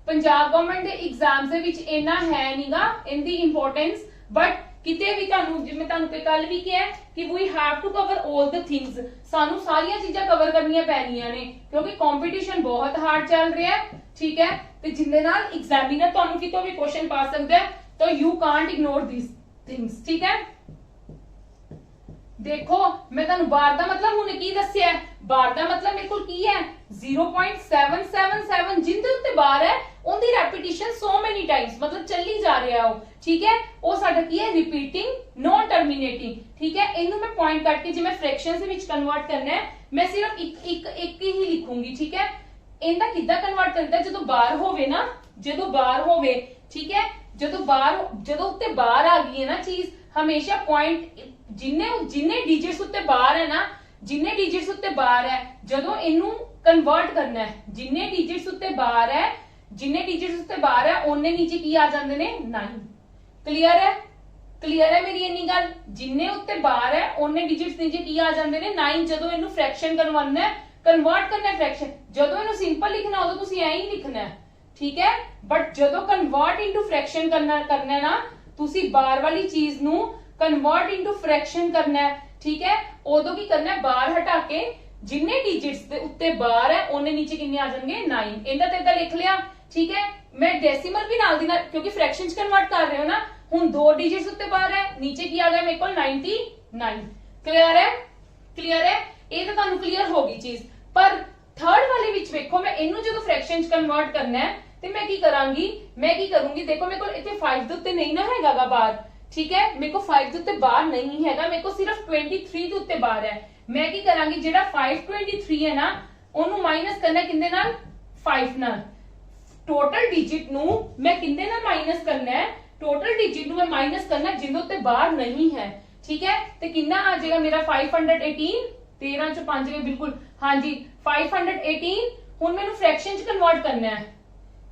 पंजाब गवर्नमेंट के एग्जाम्स दे विच इन्ना है नहींगा इनदी इंपोर्टेंस, बट किते भी तुहानू जिवें तुहानू कल भी क्या है कि we have to cover all the things, सानू सारियां चीजां कवर करनियां पैणियां ने, क्योंकि कंपटीशन बहुत हार्ड चल रहा है, ठीक है। ते जिंदे नाल एग्जामिनर तुहानू कितों भी क्वेश्चन पा सकदा है, तो you can't ignore this things, ठीक है। देखो मैं तुहानू बार दा मतलब हुणे की दस्सिया है, बार दा मतलब मेरे कोल की है 0.777 जिंदे उत्ते बार है उनदी रेपिटेशन सो मेनी टाइम्स, मतलब चली जा रहा है, ठीक है। वो साडा की है रिपीटिंग नॉन टर्मिनेटिंग, ठीक है। इनू मैं पॉइंट करके जे मैं फ्रैक्शंस दे विच कन्वर्ट करना है, मैं सिर्फ एक ही लिखूंगी, ठीक है। इंदा किद्दां कन्वर्ट करदा है, जदों बार होवे ना, जदों बार होवे, ठीक है, जदों उत्ते बार आ गई है ना चीज, हमेशा पॉइंट जिन्ने डिजिट्स उत्ते बार है ना, जिन्ने डिजिट्स उत्ते बार है, जदों इनू कन्वर्ट करना है, जिन्ने डिजिट्स उत्ते बार है, जिन्ने डिजिट्स उत्ते बार है, ओने नीचे की आ जांदे ने 9। क्लियर है? क्लियर है मेरी इन्नी गल? जिन्ने उत्ते बार है ओने डिजिट्स नीचे की आ जांदे ने 9। जदों इनू फ्रैक्शन करवाना है, कन्वर्ट करना है फ्रैक्शन, जदों इनू सिंपल लिखना उदों तुसीं ऐ ही लिखना है, ठीक है। बट जदों कन्वर्ट इनटू फ्रैक्शन करना है ना, तुसीं बार वाली चीज नू कन्वर्ट इनटू फ्रैक्शन करना है, ठीक है। उदों की करना है, बार हटा के जिन्ने डिजिट्स दे उत्ते बार है ओने नीचे किन्ने आ जाएंगे 9। इंदा ते इदा लिख लिया, ठीक है। मैं डेसिमल भी नाल दी नाल, क्योंकि फ्रैक्शंस कन्वर्ट कर रहे हो ना, हुण 2 डिजिट्स उत्ते बार है, नीचे की आ गया मेरे कोल 99। क्लियर है? क्लियर है? ये तो तुहानू क्लियर होगी चीज। पर थर्ड वाले विच देखो, मैं इनू जदों फ्रैक्शंस कन्वर्ट करना है ते मैं की करूंगी, देखो मेरे को इत्थे 5 दे उत्ते नहीं ना हैगा बार, ठीक है। मेरे को 5 दे उत्ते बार नहीं हैगा, मेरे को सिर्फ 23 दे उत्ते बार है। मैं की करांगी, जेड़ा 523 है ना, ओनू माइनस करना किंदे नाल? 5 नाल। टोटल डिजिट नू मैं किंदे नाल माइनस करना है? ਟੋਟਲ ਡਿਜਿਟ ਨੂੰ ਮੈਂ ਮਾਈਨਸ ਕਰਨਾ ਜਿਹਦੇ ਉੱਤੇ ਬਾਰ ਨਹੀਂ ਹੈ, ਠੀਕ ਹੈ। ਤੇ ਕਿੰਨਾ ਆ ਜਾਏਗਾ ਮੇਰਾ 518, 13 ਚ 5 ਗਏ ਬਿਲਕੁਲ, ਹਾਂਜੀ 518। ਹੁਣ ਮੈਨੂੰ ਫ੍ਰੈਕਸ਼ਨ ਚ ਕਨਵਰਟ ਕਰਨਾ ਹੈ,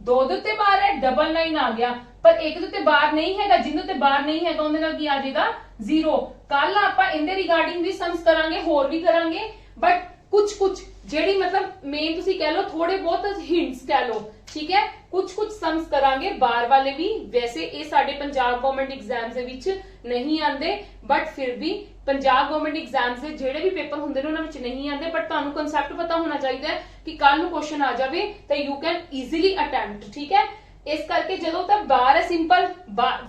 2 ਦੇ ਉੱਤੇ ਬਾਰ ਹੈ, 99 ਆ ਗਿਆ, ਪਰ 1 ਦੇ ਉੱਤੇ ਬਾਰ ਨਹੀਂ ਹੈਗਾ, ਜਿਹਦੇ ਉੱਤੇ ਬਾਰ ਨਹੀਂ ਹੈਗਾ ਉਹਦੇ ਨਾਲ ਕੀ ਆ ਜਾਏਗਾ 0। ਕੱਲ ਆਪਾਂ ਇਹਦੇ ਰਿਗਾਰਡਿੰਗ ਵੀ ਸਮਸ ਕਰਾਂਗੇ, ਹੋਰ ਵੀ ਕਰਾਂਗੇ, ਬਟ ਕੁछ ਜਿਹੜੀ ਮਤਲਬ ਮੇਨ ਤੁਸੀਂ ਕਹਿ ਲਓ ਥੋੜੇ ਬਹੁਤ ਹਿੰਟਸ ਕਹਿ ਲਓ, ਠੀਕ ਹੈ। ਕੁछ ਸਮਸ ਕਰਾਂਗੇ ਬਾਰ ਵਾਲੇ ਵੀ। ਵੈਸੇ ਇਹ ਸਾਡੇ ਪੰਜਾਬ ਗਵਰਨਮੈਂਟ ਐਗਜ਼ਾਮਸ ਦੇ ਵਿੱਚ ਨਹੀਂ ਆਉਂਦੇ, ਬਟ ਫਿਰ ਵੀ ਪੰਜਾਬ ਗਵਰਨਮੈਂਟ ਐਗਜ਼ਾਮਸ ਦੇ ਜਿਹੜੇ ਵੀ ਪੇਪਰ ਹੁੰਦੇ ਨੇ ਉਹਨਾਂ ਵਿੱਚ ਨਹੀਂ ਆਉਂਦੇ, ਬਟ ਤੁਹਾਨੂੰ ਕਨਸੈਪਟ ਪਤਾ ਹੋਣਾ ਚਾਹੀਦਾ ਹੈ ਕਿ ਕੱਲ ਨੂੰ ਕੁਐਸਚਨ ਆ ਜਾਵੇ ਤਾਂ ਯੂ ਕੈਨ ਈਜ਼ੀਲੀ ਅਟੈਂਪਟ, ਠੀਕ ਹੈ। ਇਸ ਕਰਕੇ ਜਦੋਂ ਤੱਕ ਬਾਰ ਹੈ ਸਿੰਪਲ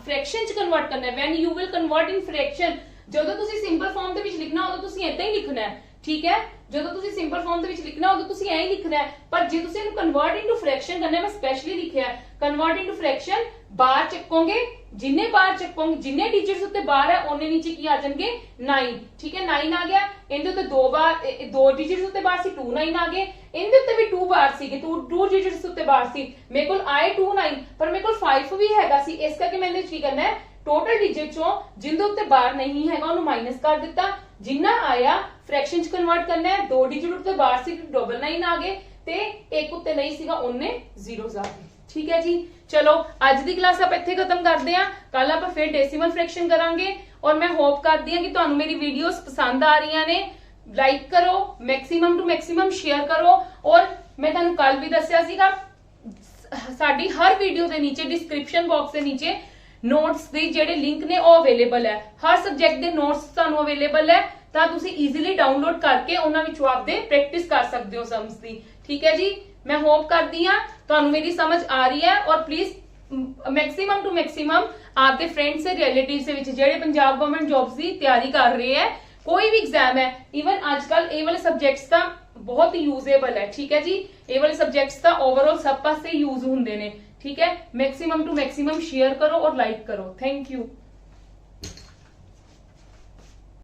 ਫ੍ਰੈਕਸ਼ਨ ਚ ਕਨਵਰਟ ਕਰਨਾ ਹੈ, when you will convert in fraction, ਜਦੋਂ ਤੁਸੀਂ ਸਿੰਪਲ ਫਾਰਮ ਦੇ ਵਿੱਚ ਲਿਖਣਾ ਉਦੋਂ ਤੁਸੀਂ ਏਦਾਂ ਹੀ ਲਿਖਣਾ ਹੈ, ਠੀਕ ਹੈ। ਜਦੋਂ ਤੁਸੀਂ ਸਿੰਪਲ ਫਾਰਮ ਦੇ ਵਿੱਚ ਲਿਖਣਾ ਉਦੋਂ ਤੁਸੀਂ ਐਂ ਹੀ ਲਿਖਣਾ ਹੈ, ਪਰ ਜੇ ਤੁਸੀਂ ਇਹਨੂੰ ਕਨਵਰਟ ਇਨਟੂ ਫ੍ਰੈਕਸ਼ਨ ਕਰਨਾ, ਮੈਂ ਸਪੈਸ਼ਲੀ ਲਿਖਿਆ ਕਨਵਰਟ ਇਨਟੂ ਫ੍ਰੈਕਸ਼ਨ, ਬਾਰ ਚੱਕੋਗੇ, ਜਿੰਨੇ ਬਾਰ ਚੱਕੋਗੇ, ਜਿੰਨੇ ਡਿਜਿਟਸ ਉੱਤੇ ਬਾਰ ਹੈ ਉਹਨੇ ਨੀਚੇ ਕੀ ਆ ਜਾਣਗੇ 9, ਠੀਕ ਹੈ। 9 ਆ ਗਿਆ, ਇਹਦੇ ਉੱਤੇ 2 ਬਾਰ, 2 ਡਿਜਿਟਸ ਉੱਤੇ ਬਾਰ ਸੀ, 29 ਆ ਗਏ। ਇਹਦੇ ਉੱਤੇ ਵੀ 2 ਬਾਰ ਸੀਗੇ, 2 ਡਿਜਿਟਸ ਉੱਤੇ ਬਾਰ ਸੀ, ਮੇਰੇ ਕੋਲ ਆਏ 29, ਪਰ ਮੇਰੇ ਕੋਲ 5 ਵੀ ਹੈਗਾ ਸੀ, ਇਸ ਕਰਕੇ ਮੈਂ ਇਹਦੇ ਵਿੱਚ ਕੀ ਕਰਨਾ ਹੈ, ਟੋਟਲ ਡਿਜਿਟ ਚੋਂ ਜਿੰਦੇ ਉੱਤੇ ਬਾਰ ਨਹੀਂ ਹੈਗਾ ਉਹਨੂੰ ਮਾਈਨਸ ਕਰ ਦਿੱਤਾ, ਜਿੰਨਾ ਆਇਆ ਫ੍ਰੈਕਸ਼ਨ ਚ ਕਨਵਰਟ ਕਰਨਾ ਹੈ। 2 ਡਿਜਿਟ ਉੱਤੇ ਬਾਰ ਸੀ, 99 ਆ ਗਏ, ਤੇ 1 ਉੱਤੇ ਨਹੀਂ ਸੀਗਾ ਉਹਨੇ 0s ਆ ਗਏ, ਠੀਕ ਹੈ ਜੀ। ਚਲੋ ਅੱਜ ਦੀ ਕਲਾਸ ਆਪਾਂ ਇੱਥੇ ਖਤਮ ਕਰਦੇ ਹਾਂ, ਕੱਲ ਆਪਾਂ ਫਿਰ ਡੈਸੀਮਲ ਫ੍ਰੈਕਸ਼ਨ ਕਰਾਂਗੇ। ਔਰ ਮੈਂ ਹੋਪ ਕਰਦੀ ਹਾਂ ਕਿ ਤੁਹਾਨੂੰ ਮੇਰੀ ਵੀਡੀਓਜ਼ ਪਸੰਦ ਆ ਰਹੀਆਂ ਨੇ। ਲਾਈਕ ਕਰੋ, ਮੈਕਸਿਮਮ ਟੂ ਮੈਕਸਿਮਮ ਸ਼ੇਅਰ ਕਰੋ। ਔਰ ਮੈਂ ਤੁਹਾਨੂੰ ਕੱਲ ਵੀ ਦੱਸਿਆ ਸੀਗਾ ਸਾਡੀ ਹਰ ਵੀਡੀਓ ਦੇ ਨੀਚੇ ਡਿਸਕ੍ਰਿਪਸ਼ਨ ਬਾਕਸ ਦੇ ਨੀਚੇ ਨੋਟਸ ਦੇ ਜਿਹੜੇ ਲਿੰਕ ਨੇ ਉਹ ਅਵੇਲੇਬਲ ਹੈ, ਹਰ ਸਬਜੈਕਟ ਦੇ ਨੋਟਸ ਤੁਹਾਨੂੰ ਅਵੇਲੇਬਲ ਹੈ, ਤਾਂ ਤੁਸੀਂ ਈਜ਼ੀਲੀ ਡਾਊਨਲੋਡ ਕਰਕੇ ਉਹਨਾਂ ਵਿੱਚੋਂ ਆਪਦੇ ਪ੍ਰੈਕਟਿਸ ਕਰ ਸਕਦੇ ਹੋ ਸਮਸ ਦੀ, ਠੀਕ ਹੈ ਜੀ। ਮੈਂ ਹੋਪ ਕਰਦੀ ਹਾਂ ਤੁਹਾਨੂੰ ਮੇਰੀ ਸਮਝ ਆ ਰਹੀ ਹੈ। ਔਰ ਪਲੀਜ਼ ਮੈਕਸਿਮਮ ਟੂ ਮੈਕਸਿਮਮ ਆਪਦੇ ਫਰੈਂਡਸ ਤੇ ਰਿਲੇਟਿਵਸ ਦੇ ਵਿੱਚ ਜਿਹੜੇ ਪੰਜਾਬ ਗਵਰਨਮੈਂਟ ਜੌਬਸ ਦੀ ਤਿਆਰੀ ਕਰ ਰਹੇ ਹੈ, ਕੋਈ ਵੀ ਐਗਜ਼ਾਮ ਹੈ, ਇਵਨ ਅੱਜਕੱਲ ਇਹ ਵਾਲੇ ਸਬਜੈਕਟਸ ਤਾਂ ਬਹੁਤ ਯੂਜ਼ੇਬਲ ਹੈ, ਠੀਕ ਹੈ ਜੀ। ਇਹ ਵਾਲੇ ਸਬਜੈਕਟਸ ਤਾਂ ਓਵਰਆਲ ਸਭ ਪਾਸੇ ਯੂਜ਼ ਹੁੰਦੇ ਨੇ, ਠੀਕ ਹੈ। ਮੈਕਸਿਮਮ ਟੂ ਮੈਕਸਿਮਮ ਸ਼ੇਅਰ ਕਰੋ ਔਰ ਲਾਈਕ ਕਰੋ। Thank you.